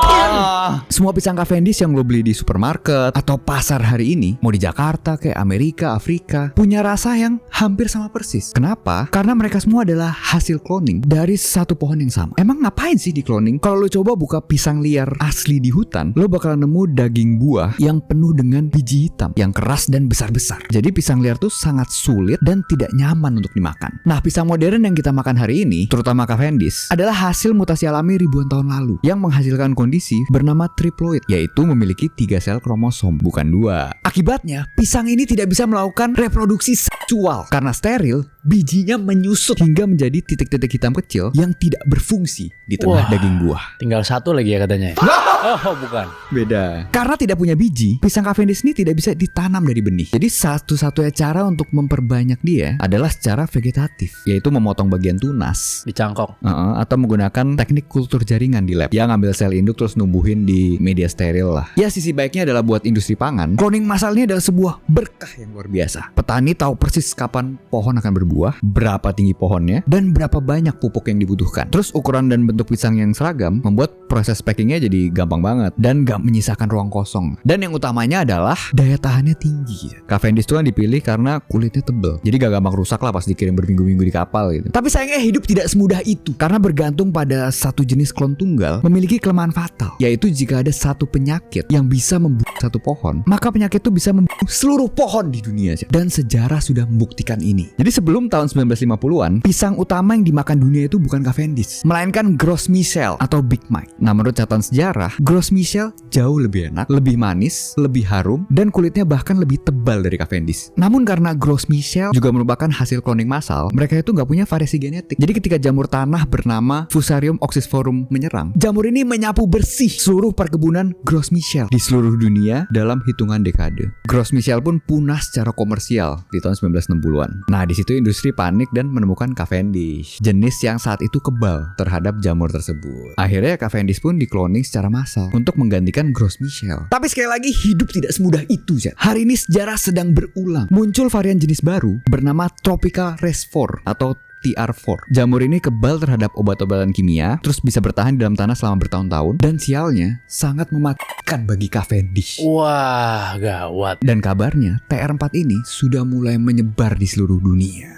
Semua pisang Cavendish yang lo beli di supermarket atau pasar hari ini, mau di Jakarta, kayak Amerika, Afrika, punya rasa yang hampir sama persis. Kenapa? Karena mereka semua adalah hasil cloning dari satu pohon yang sama. Emang ngapain sih di cloning? Kalau lo coba buka pisang liar asli di hutan, lo bakal nemu daging buah yang penuh dengan biji hitam, yang keras dan besar-besar. Jadi pisang liar tuh sangat sulit dan tidak nyaman untuk dimakan. Nah, pisang modern yang kita makan hari ini, terutama Cavendish, adalah hasil mutasi alami ribuan tahun lalu yang menghasilkan kondisi bernama triploid, yaitu memiliki 3 sel kromosom, bukan 2. Akibatnya, pisang ini tidak bisa melakukan reproduksi seksual karena steril. Bijinya menyusut hingga menjadi titik-titik hitam kecil yang tidak berfungsi di tengah Wah. daging buah. Tinggal satu lagi ya katanya. Oh, bukan. Beda. Karena tidak punya biji, pisang Cavendish ini tidak bisa ditanam dari benih. Jadi satu-satunya cara untuk memperbanyak dia adalah secara vegetatif, yaitu memotong bagian tunas. Dicangkok. Atau menggunakan teknik kultur jaringan di lab, yang ngambil sel induk terus numbuhin di media steril lah. Ya, sisi baiknya adalah buat industri pangan, cloning massal ini adalah sebuah berkah yang luar biasa. Petani tahu persis kapan pohon akan berbuah, berapa tinggi pohonnya, dan berapa banyak pupuk yang dibutuhkan. Terus ukuran dan bentuk pisang yang seragam membuat proses packingnya jadi gampang banget dan gak menyisakan ruang kosong. Dan yang utamanya adalah daya tahannya tinggi. Cavendish itu kan dipilih karena kulitnya tebel, jadi gak gampang rusak lah pas dikirim berminggu-minggu di kapal gitu. Tapi sayangnya hidup tidak semudah itu, karena bergantung pada satu jenis klon tunggal memiliki kelemahan fatal, yaitu jika ada satu penyakit yang bisa membunuh satu pohon, maka penyakit itu bisa membunuh seluruh pohon di dunia. Dan sejarah sudah membuktikan ini. Jadi sebelum tahun 1950-an, pisang utama yang dimakan dunia itu bukan Cavendish, melainkan Gros Michel atau Big Mike. Nah, menurut catatan sejarah, Gros Michel jauh lebih enak, lebih manis, lebih harum, dan kulitnya bahkan lebih tebal dari Cavendish. Namun karena Gros Michel juga merupakan hasil cloning massal, mereka itu nggak punya variasi genetik. Jadi ketika jamur tanah bernama Fusarium oxysporum menyerang, jamur ini menyapu bersih seluruh perkebunan Gros Michel di seluruh dunia dalam hitungan dekade. Gros Michel pun punah secara komersial di tahun 1960-an. Nah, di situ industri panik dan menemukan Cavendish, jenis yang saat itu kebal terhadap jamur tersebut. Akhirnya Cavendish pun dikloning secara massal untuk menggantikan Gros Michel. Tapi sekali lagi, hidup tidak semudah itu, Zat. Hari ini sejarah sedang berulang. Muncul varian jenis baru bernama Tropical Resvor atau TR4. Jamur ini kebal terhadap obat-obatan kimia, terus bisa bertahan di dalam tanah selama bertahun-tahun, dan sialnya sangat mematikan bagi Cavendish. Wah, gawat. Dan kabarnya TR4 ini sudah mulai menyebar di seluruh dunia.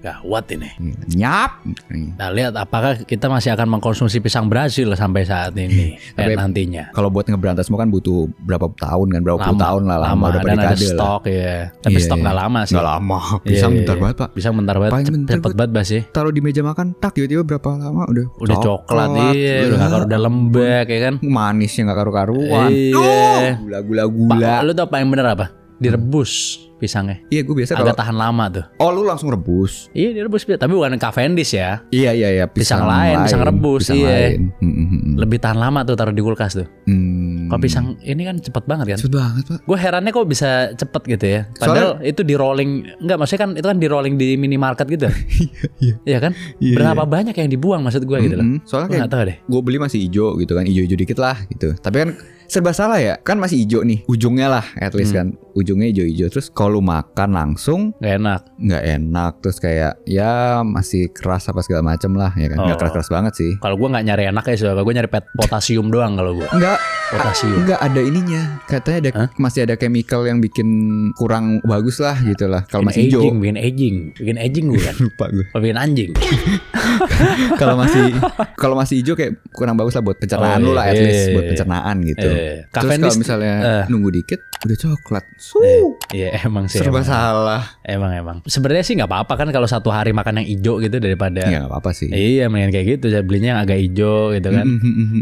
Gawat ini. Nyap. Nah, lihat apakah kita masih akan mengkonsumsi pisang Brazil sampai saat ini kayak Tapi nantinya. Kalau buat ngeberantas semua kan butuh berapa tahun kan, berapa puluh tahun lah, lama udah dan ada berdekade lah. stok ya. Tapi Iya, stok iya. nggak lama sih. Nggak lama. Pisang Iya, bentar iya. banget, Pak. Pisang bentar banget. Paling bentar Cepet banget Bas sih. Taruh di meja makan, tak tiba-tiba berapa lama udah Coklat iya, udah lembek ya kan. manisnya nggak karu-karuan. Iya. Gula. Lu tau apa yang bener apa? Direbus pisangnya. Iya, gue biasa kalau Agak tahan lama tuh. oh lu langsung rebus. Iya direbus, tapi bukan Cavendish ya. Iya Pisang lain, pisang rebus, pisang iya. lain. Lebih tahan lama tuh taruh di kulkas tuh. Kalau pisang ini kan cepet banget kan. Cepet banget, Pak. Gue herannya kok bisa cepet gitu ya. Padahal itu di rolling, enggak maksudnya kan itu kan di rolling di minimarket gitu. Iya. Iya kan? Iya, Berapa banyak yang dibuang maksud gue gitu loh. Soalnya Gue nggak tahu deh. gue beli masih hijau gitu kan, hijau-hijau dikit lah gitu. Tapi kan serba salah ya. Kan masih hijau nih, ujungnya lah, at least kan, ujungnya hijau-hijau. Terus kalau lu makan langsung nggak enak. Terus kayak ya masih keras apa segala macem lah ya kan. Nggak keras-keras banget sih. Kalau gue nggak nyari enak ya, soalnya gue nyari potasium doang kalau gue. Potasium. Enggak ada ininya. Katanya ada masih ada chemical yang bikin kurang bagus lah gitu lah. Kalau masih hijau. Bikin aging gue kan. Lupa gue. Bikin anjing. Kalau masih hijau kayak kurang bagus lah buat pencernaan lu lah, at least buat pencernaan gitu. Terus kalau misalnya nunggu dikit udah coklat. Iya emang sih. Serba salah. Emang. Sebenarnya sih nggak apa-apa kan kalau satu hari makan yang hijau gitu daripada. Ya nggak apa-apa sih. Iya, mendingan kayak gitu. Saya belinya yang agak hijau gitu kan.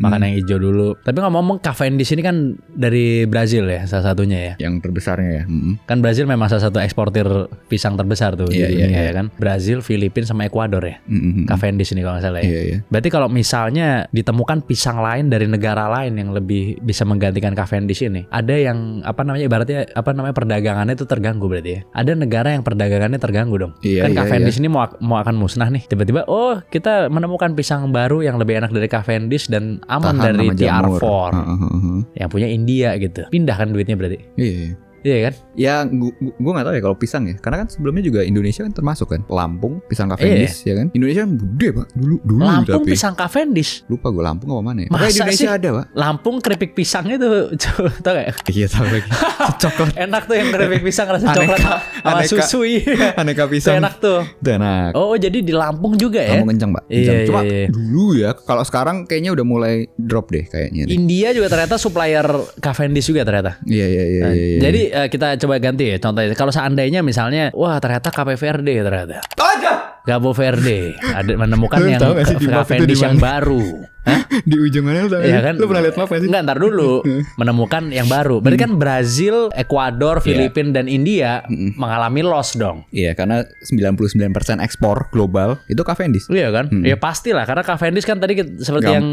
Makan yang hijau dulu. Tapi ngomong-ngomong, Cavendish ini kan dari Brazil ya salah satunya ya. Yang terbesarnya ya. Kan Brazil memang salah satu eksportir pisang terbesar tuh di dunia ya kan. Brazil, Filipina sama Ekuador ya. Cavendish ini kalau nggak salah ya. Berarti kalau misalnya ditemukan pisang lain dari negara lain yang lebih bisa menggantikan Cavendish ini, ada yang ibaratnya perdagangannya itu terganggu berarti ya. Ada negara yang perdagangannya terganggu dong. Kan Cavendish ini mau akan musnah nih. Tiba-tiba kita menemukan pisang baru yang lebih enak dari Cavendish dan aman dari TR4 yang punya India gitu. Pindah kan duitnya berarti. Iya kan? Ya gue gak tahu ya kalau pisang ya. Karena kan sebelumnya juga Indonesia kan termasuk kan. Lampung pisang Cavendish ya kan. Indonesia kan gede pak dulu Lampung tapi. Pisang Cavendish. Lupa gue Lampung apa mana ya. Masa Indonesia sih? Ada pak. Lampung keripik pisangnya tuh tau gak? Iya tahu lagi. Coklat. Enak tuh yang keripik pisang rasa coklat sama susu. Aneka pisang. Enak tuh. Enak. Oh jadi di Lampung juga ya? Lampung kencang pak. Cuma dulu ya. Kalau sekarang kayaknya udah mulai drop deh kayaknya. India juga ternyata supplier Cavendish juga ternyata. Iya. Jadi kita coba ganti ya contohnya. Kalau seandainya misalnya ternyata Cape Verde ternyata. Cabo Verde ada menemukan yang Cavendish yang baru. Di ujung mana lu tahu? Iya kan? Lu pernah lihat map gak sih? Enggak, ntar dulu. Menemukan yang baru. Berarti kan Brazil, Ekuador, Filipina dan India mengalami loss dong. Iya, karena 99% ekspor global itu Cavendish. Iya kan? Ya pastilah karena Cavendish kan tadi seperti yang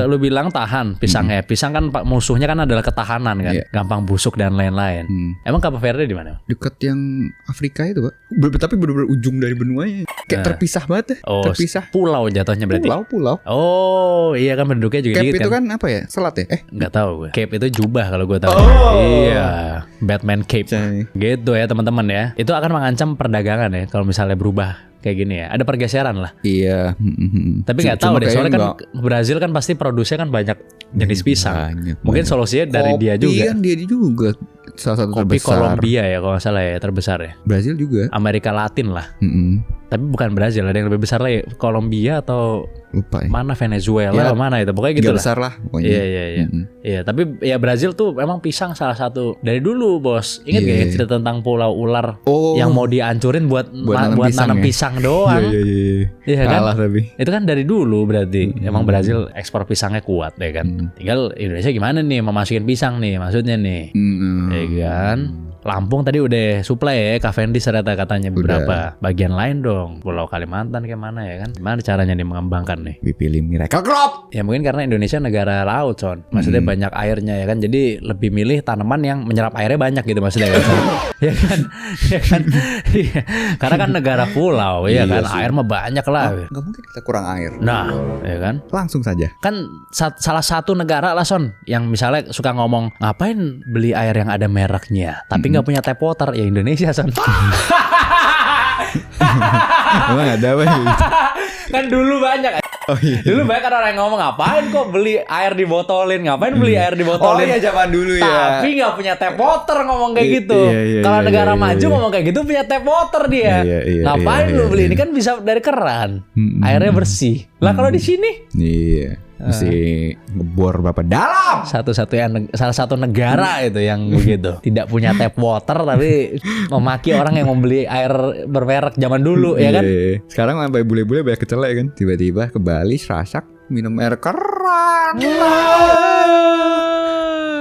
lu bilang tahan pisangnya. Pisang kan musuhnya kan adalah ketahanan kan. Gampang busuk dan lain-lain. Emang Cape Verde di mana? Dekat yang Afrika itu, Pak. Tapi benar-benar ujung dari benuanya. Kayak terpisah banget ya. Terpisah. Pulau jatuhnya berarti. Pulau. Oh, iya kan penduduknya juga Cape gitu itu kan apa ya? Selat ya? Nggak tahu gue. Cape itu jubah kalau gue tahu. Iya, Batman Cape. Gitu ya teman-teman ya. Itu akan mengancam perdagangan ya kalau misalnya berubah kayak gini ya. Ada pergeseran lah. Iya. Tapi nggak tahu deh. Soalnya kan Brazil kan pasti produksinya kan banyak jenis pisang. Mungkin solusinya dari dia juga. Kopi kan dia juga salah satu kopi terbesar. Kolombia ya kalau nggak salah ya terbesar ya. Brazil juga. Amerika Latin lah. Tapi bukan Brazil, ada yang lebih besar lagi. Kolombia atau lupa ya. Mana Venezuela atau mana itu. Pokoknya gitu lah. Besar lah pokoknya. Iya. Iya, tapi ya Brazil tuh memang pisang salah satu dari dulu, Bos. Ingat gak ya cerita tentang Pulau Ular yang mau dihancurin buat nanam pisang doang. Iya kan? Kalah tapi. Itu kan dari dulu berarti. Emang Brazil ekspor pisangnya kuat ya kan. Tinggal Indonesia gimana nih memasukin pisang nih maksudnya nih. Ya kan? Lampung tadi udah supply ya Cavendish ternyata katanya beberapa. Bagian lain dong Pulau Kalimantan kayak mana ya kan. Gimana caranya nih mengembangkan nih? Dipilih Miracle Crop. Ya mungkin karena Indonesia negara laut Son. Maksudnya banyak airnya ya kan. Jadi lebih milih tanaman yang menyerap airnya banyak gitu maksudnya kan. Ya kan. Karena kan negara pulau ya kan. Air mah banyak lah. Gak mungkin kita kurang air. Nah ya kan. Langsung saja. Kan salah satu negara lah Son yang misalnya suka ngomong ngapain beli air yang ada mereknya tapi nggak punya tap water ya Indonesia Son. Emang ada apa? Kan dulu banyak. Dulu banyak orang yang ngomong ngapain kok beli air dibotolin, ngapain beli air dibotolin. Oh iya zaman dulu ya. Tapi nggak punya tap water ngomong kayak gitu. Kalau negara maju ngomong kayak gitu punya tap water dia. Ngapain lu beli ini kan bisa dari keran, airnya bersih. Lah kalau di sini? Iya. Mesti ngebor berapa dalam. Salah satu negara itu yang begitu. Tidak punya tap water tapi memaki orang yang membeli air bermerek zaman dulu ya kan. Sekarang sampai bule-bule banyak kecelek kan. Tiba-tiba ke Bali serasak minum air keran.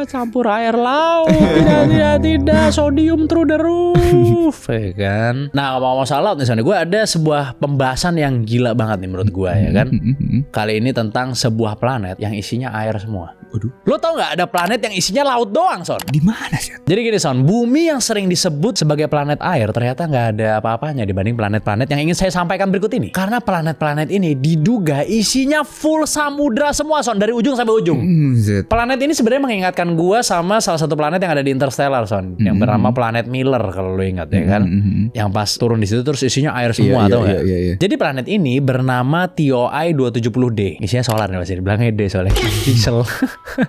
Campur air laut. Tidak sodium through the roof ya kan. Nah ngomong soal laut misalnya gue ada sebuah pembahasan yang gila banget nih menurut gue ya kan. Kali ini tentang sebuah planet yang isinya air semua. Waduh. Lo tau nggak ada planet yang isinya laut doang, Son? Di mana sih? Jadi gini, Son, bumi yang sering disebut sebagai planet air ternyata nggak ada apa-apanya dibanding planet-planet yang ingin saya sampaikan berikut ini. Karena planet-planet ini diduga isinya full samudra semua, Son, dari ujung sampai ujung. Planet ini sebenarnya mengingatkan gua sama salah satu planet yang ada di Interstellar, Son, yang bernama planet Miller kalau lo ingat ya kan. Yang pas turun di situ terus isinya air semua, tau nggak? Iya. Jadi planet ini bernama TOI 270D. Isinya solar nih pasti. Bilangnya D soalnya. Diesel.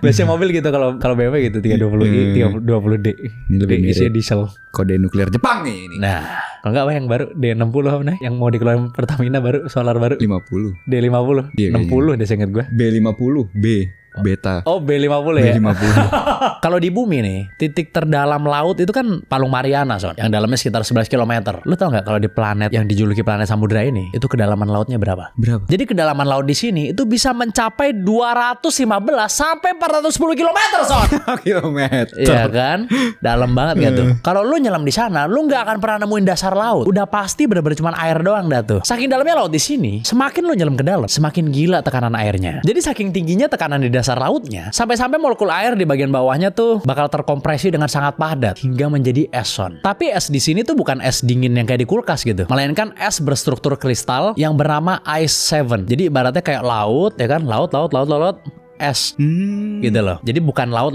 Biasanya mobil gitu kalau BMW gitu 320i, 320D. Lebih mirip isinya diesel. Kode nuklir Jepang nih ini. Nah, kalau enggak apa yang baru D60 apa nih? Yang mau dikeluarin Pertamina baru, solar baru. 50. D50. Iya, 60 deh seinget gue. B50, B beta. Oh, B50 ya. B50. Kalau di bumi nih, titik terdalam laut itu kan Palung Mariana, Son, yang dalamnya sekitar 11 km. Lu tau nggak kalau di planet yang dijuluki planet samudra ini, itu kedalaman lautnya berapa? Berapa? Jadi kedalaman laut di sini itu bisa mencapai 215 sampai 410 km, Son. Kilometer. Iya kan? Dalam banget gak tuh? Kalau lu nyelam di sana, lu nggak akan pernah nemuin dasar laut. Udah pasti bener-bener cuma air doang dah tuh. Saking dalamnya laut di sini, semakin lu nyelam ke dalam, semakin gila tekanan airnya. Jadi saking tingginya tekanan di dasar lautnya, sampai-sampai molekul air di bagian bawahnya tuh bakal terkompresi dengan sangat padat hingga menjadi es, Son. Tapi es di sini tuh bukan es dingin yang kayak di kulkas gitu, melainkan es berstruktur kristal yang bernama Ice 7. Jadi ibaratnya kayak laut, ya kan? Laut es gitu loh. Jadi bukan laut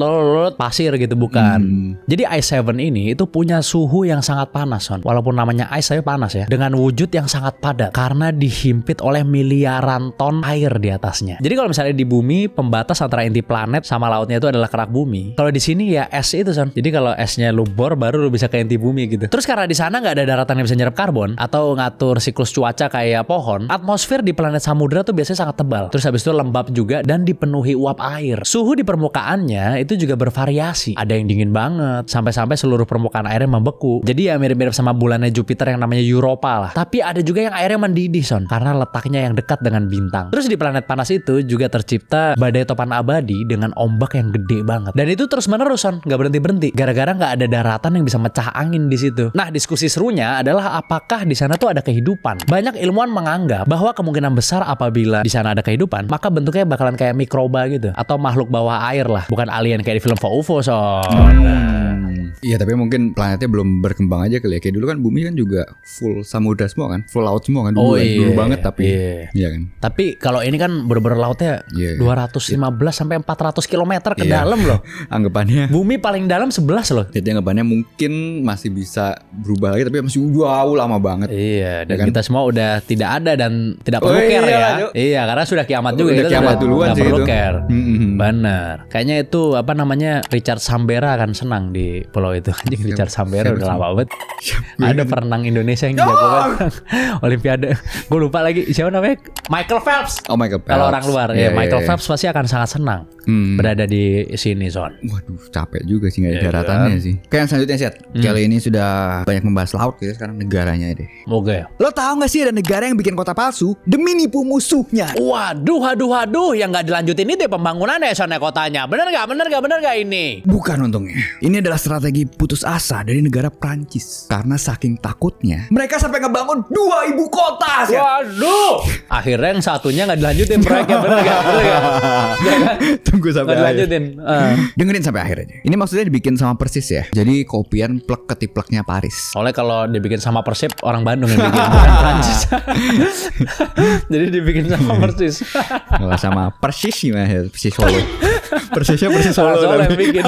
pasir gitu, bukan. Jadi Ice 7 ini itu punya suhu yang sangat panas, Son. Walaupun namanya ice tapi panas ya, dengan wujud yang sangat padat karena dihimpit oleh miliaran ton air di atasnya. Jadi kalau misalnya di bumi pembatas antara inti planet sama lautnya itu adalah kerak bumi. Kalau di sini ya es itu, Son. Jadi kalau esnya lu bor baru lu bisa ke inti bumi gitu. Terus karena di sana nggak ada daratan yang bisa nyerap karbon atau ngatur siklus cuaca kayak pohon, atmosfer di planet samudra tuh biasanya sangat tebal. Terus habis itu lembab juga dan dipenuhi uap air. Suhu di permukaannya itu juga bervariasi. Ada yang dingin banget sampai-sampai seluruh permukaan airnya membeku. Jadi ya mirip-mirip sama bulannya Jupiter yang namanya Europa lah. Tapi ada juga yang airnya mendidih, Son, karena letaknya yang dekat dengan bintang. Terus di planet panas itu juga tercipta badai topan abadi dengan ombak yang gede banget. Dan itu terus menerus, Son, nggak berhenti-berhenti. Gara-gara nggak ada daratan yang bisa mecah angin di situ. Nah, diskusi serunya adalah apakah di sana tuh ada kehidupan. Banyak ilmuwan menganggap bahwa kemungkinan besar apabila di sana ada kehidupan, maka bentuknya bakalan kayak mikroba gitu, atau makhluk bawah air lah, bukan alien kayak di film UFO, Son. Iya, tapi mungkin planetnya belum berkembang aja kali ya. Kayak dulu kan bumi kan juga full samudra semua kan, full laut semua kan dulu, dulu banget tapi iya kan. Tapi kalau ini kan bener-bener lautnya 215 sampai 400 km ke dalam loh. Anggapannya Bumi paling dalam 11 loh. jadi anggapannya mungkin masih bisa berubah lagi, tapi masih jauh lama banget. Iya, dan Ya kan? kita semua udah tidak ada dan tidak perlu care ya. Iya, karena sudah kiamat juga. Udah Kita kiamat duluan nggak sih perlu itu. care. Bener. Kayaknya itu apa namanya, Richard Sambera akan senang di pulau itu. Anjing, Richard Sambera udah lama banget. Ada perenang Indonesia yang jago banget. Olimpiade. Gue lupa lagi siapa namanya. Michael Phelps. Oh, Michael Phelps. Kalau orang luar Iya, ya, Michael iya. Phelps pasti akan sangat senang berada di sini, Son. Waduh, capek juga sih nggak ada Iya daratannya kan? sih. Oke, yang selanjutnya, Syed. Kali ini sudah banyak membahas laut gitu, sekarang negaranya deh. Oke. Lo tahu nggak sih ada negara yang bikin kota palsu demi nipu musuhnya? Waduh, yang nggak dilanjutin itu pembangunannya, Son, ya, kotanya. Bener nggak ini? Bukan untungnya. Ini adalah strategi putus asa dari negara Prancis. Karena saking takutnya, mereka sampai ngebangun 2 ibu kota. Syed. Waduh. Akhirnya yang satunya nggak dilanjutin proyeknya, bener nggak? Tunggu sampai Nggak akhir. dilanjutin. Dengerin sampai akhir aja. Ini maksudnya dibikin sama persis ya. Jadi kopian plek ketipleknya Paris. Soalnya kalau dibikin sama Persib, orang Bandung yang bikin, bukan Prancis. Jadi dibikin sama Persis. Kalau sama persis gimana ya? Persis Solo. Persisnya persis Solo. Soalnya yang tapi. bikin.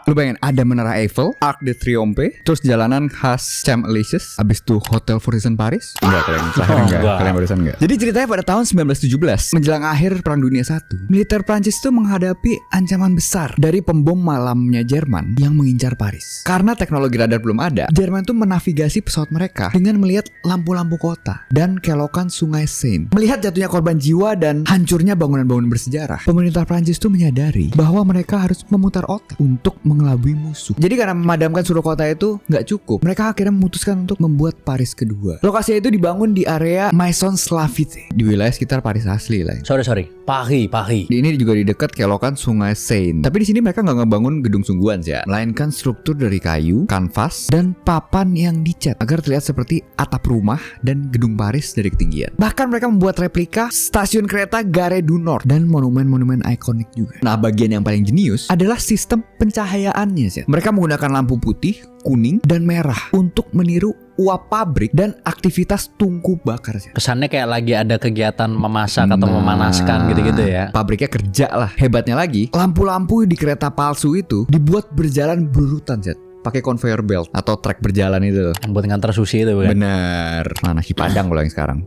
Lu bayangin ada Menara Eiffel, Arc de Triomphe, terus jalanan khas Champs-Élysées, abis itu Hotel Four Seasons Paris. Enggak, kalian terakhir enggak. Enggak. Kalian barusan enggak. Jadi ceritanya pada tahun 1917, menjelang akhir Perang Dunia I, militer Prancis itu menghadapi ancaman besar dari pembom malamnya Jerman yang mengincar Paris. Karena teknologi radar belum ada, Jerman itu menavigasi pesawat mereka dengan melihat lampu-lampu kota dan kelokan sungai Seine. Melihat jatuhnya korban jiwa dan hancurnya bangunan-bangunan bersejarah, pemerintah Prancis itu menyadari bahwa mereka harus memutar otak untuk mengelabui musuh. Jadi karena memadamkan seluruh kota itu nggak cukup, mereka akhirnya memutuskan untuk membuat Paris kedua. Lokasinya itu dibangun di area Maison Slavite, di wilayah sekitar Paris asli lah. Sorry. Paris. Ini juga di dekat kelokan sungai Seine. Tapi di sini mereka nggak ngebangun gedung sungguhan sih ya, melainkan struktur dari kayu, kanvas, dan papan yang dicat agar terlihat seperti atap rumah dan gedung Paris dari ketinggian. Bahkan mereka membuat replika stasiun kereta Gare du Nord dan monumen-monumen ikonik juga. Nah, bagian yang paling jenius adalah sistem pencahayaannya sih. Mereka menggunakan lampu putih, kuning, dan merah untuk meniru uap pabrik dan aktivitas tungku bakar sih. Kesannya kayak lagi ada kegiatan memasak atau memanaskan gitu-gitu ya. Pabriknya kerja lah. Hebatnya lagi, lampu-lampu di kereta palsu itu dibuat berjalan berurutan sih. Pakai conveyor belt atau trek berjalan itu. Yang buat ngantar sushi itu kan. Bener. Nah, nasi padang kalau yang sekarang.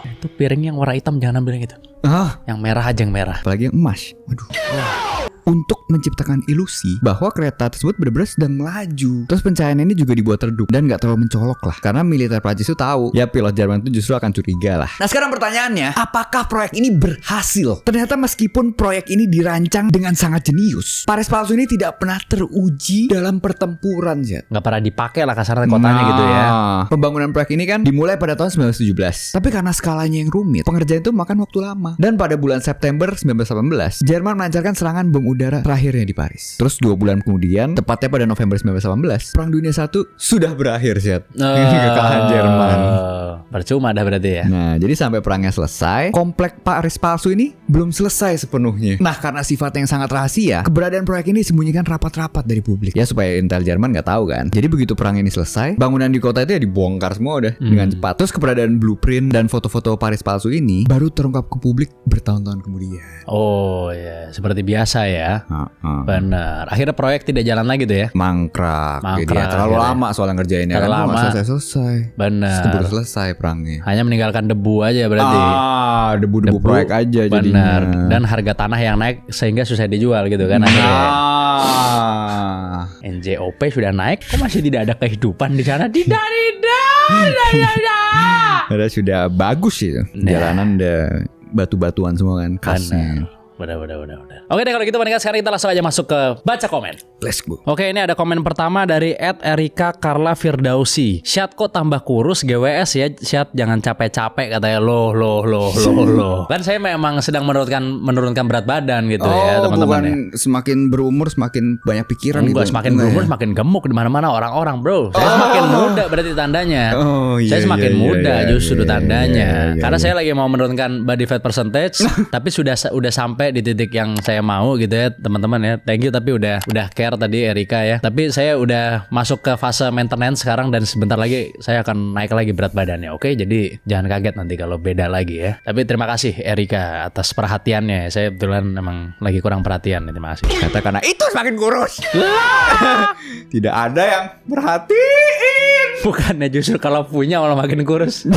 Itu piring yang warna hitam jangan ambil yang itu. Yang merah aja yang merah. Apalagi yang emas. Waduh. Untuk menciptakan ilusi bahwa kereta tersebut benar-benar sedang melaju. Terus pencahayaan ini juga dibuat redup dan gak terlalu mencolok lah. Karena militer Prancis itu tahu ya pilot Jerman itu justru akan curiga lah. Nah, sekarang pertanyaannya, apakah proyek ini berhasil? Ternyata meskipun proyek ini dirancang dengan sangat jenius, Paris palsu ini tidak pernah teruji dalam pertempuran ya. Gak pernah dipakai lah kasarnya kotanya gitu ya. Pembangunan proyek ini kan dimulai pada tahun 1917. Tapi karena skalanya yang rumit, pengerjaan itu makan waktu lama. Dan pada bulan September 1918, Jerman melancarkan serangan bom udara terakhirnya di Paris. Terus 2 bulan kemudian, tepatnya pada November 1918, Perang Dunia I sudah berakhir sih. Kekalahan Jerman. Percuma dah berarti ya. Nah, jadi sampai perangnya selesai, komplek Paris palsu ini belum selesai sepenuhnya. Nah, karena sifatnya yang sangat rahasia, keberadaan proyek ini disembunyikan rapat-rapat dari publik. Ya supaya intel Jerman nggak tahu kan. Jadi begitu perang ini selesai, bangunan di kota itu ya dibongkar semua udah dengan cepat. Terus keberadaan blueprint dan foto-foto Paris palsu ini baru terungkap ke publik bertahun-tahun kemudian. Oh ya, seperti biasa ya. Benar. Akhirnya proyek tidak jalan lagi tuh ya. Mangkrak. Jadi ya, terlalu lama soalnya ngerjainnya kan. Terlalu lama. Selesai. Benar. Keburu selesai perangnya. Hanya meninggalkan debu aja berarti. Debu-debu proyek aja jadinya. Benar. Dan harga tanah yang naik sehingga susah dijual gitu kan akhirnya. NJOP sudah naik, kok masih tidak ada kehidupan di sana? Tidak. Ada sudah bagus itu. Jalanan udah batu-batuan semua kan khasnya. Benar. Oke deh kalau gitu mendingan sekarang kita langsung aja masuk ke baca komen. Let's go. Oke, ini ada komen pertama dari @Erika Carla Firdausi. Syat kok tambah kurus GWS ya. Syat jangan capek-capek katanya. Loh. Kan saya memang sedang menurunkan berat badan gitu ya teman-teman. Bukan semakin berumur semakin banyak pikiran gitu. Semakin berumur semakin gemuk di mana-mana orang-orang, bro. Saya semakin muda berarti tandanya. Saya semakin muda justru tandanya. Karena saya lagi mau menurunkan body fat percentage tapi sudah sampai di titik yang saya mau gitu ya teman-teman ya. Thank you tapi udah care tadi Erika ya. Tapi saya udah masuk ke fase maintenance sekarang dan sebentar lagi saya akan naik lagi berat badannya. Oke, jadi jangan kaget nanti kalau beda lagi ya. Tapi terima kasih Erika atas perhatiannya. Saya kebetulan emang lagi kurang perhatian. Terima kasih. Kata karena itu semakin kurus. Tidak ada yang perhatiin. Bukannya justru kalau punya malah makin kurus.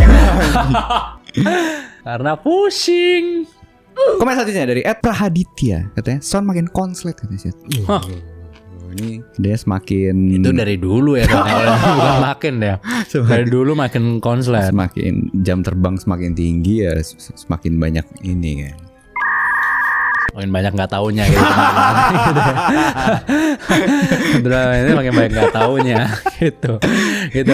Karena pusing. Komen selanjutnya dari @Prahaditya katanya sound makin konslet katanya. Ini dia semakin itu dari dulu ya bukan makin ya. Dari dulu makin konslet. Semakin jam terbang semakin tinggi ya semakin banyak ini kan. Makin banyak nggak taunya gitu. Ini makin banyak nggak taunya gitu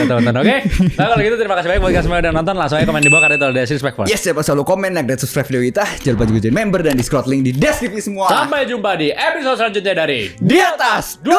teman-teman. Oke, nah kalau gitu terima kasih banyak buat kalian semua udah nonton. Langsung aja komen di bawah karena itu ada respect for. Yes, jangan selalu komen, like, dan subscribe video kita. Jangan lupa juga jadi member dan Discord link di deskripsi semua. Sampai jumpa di episode selanjutnya dari Di Atas 12.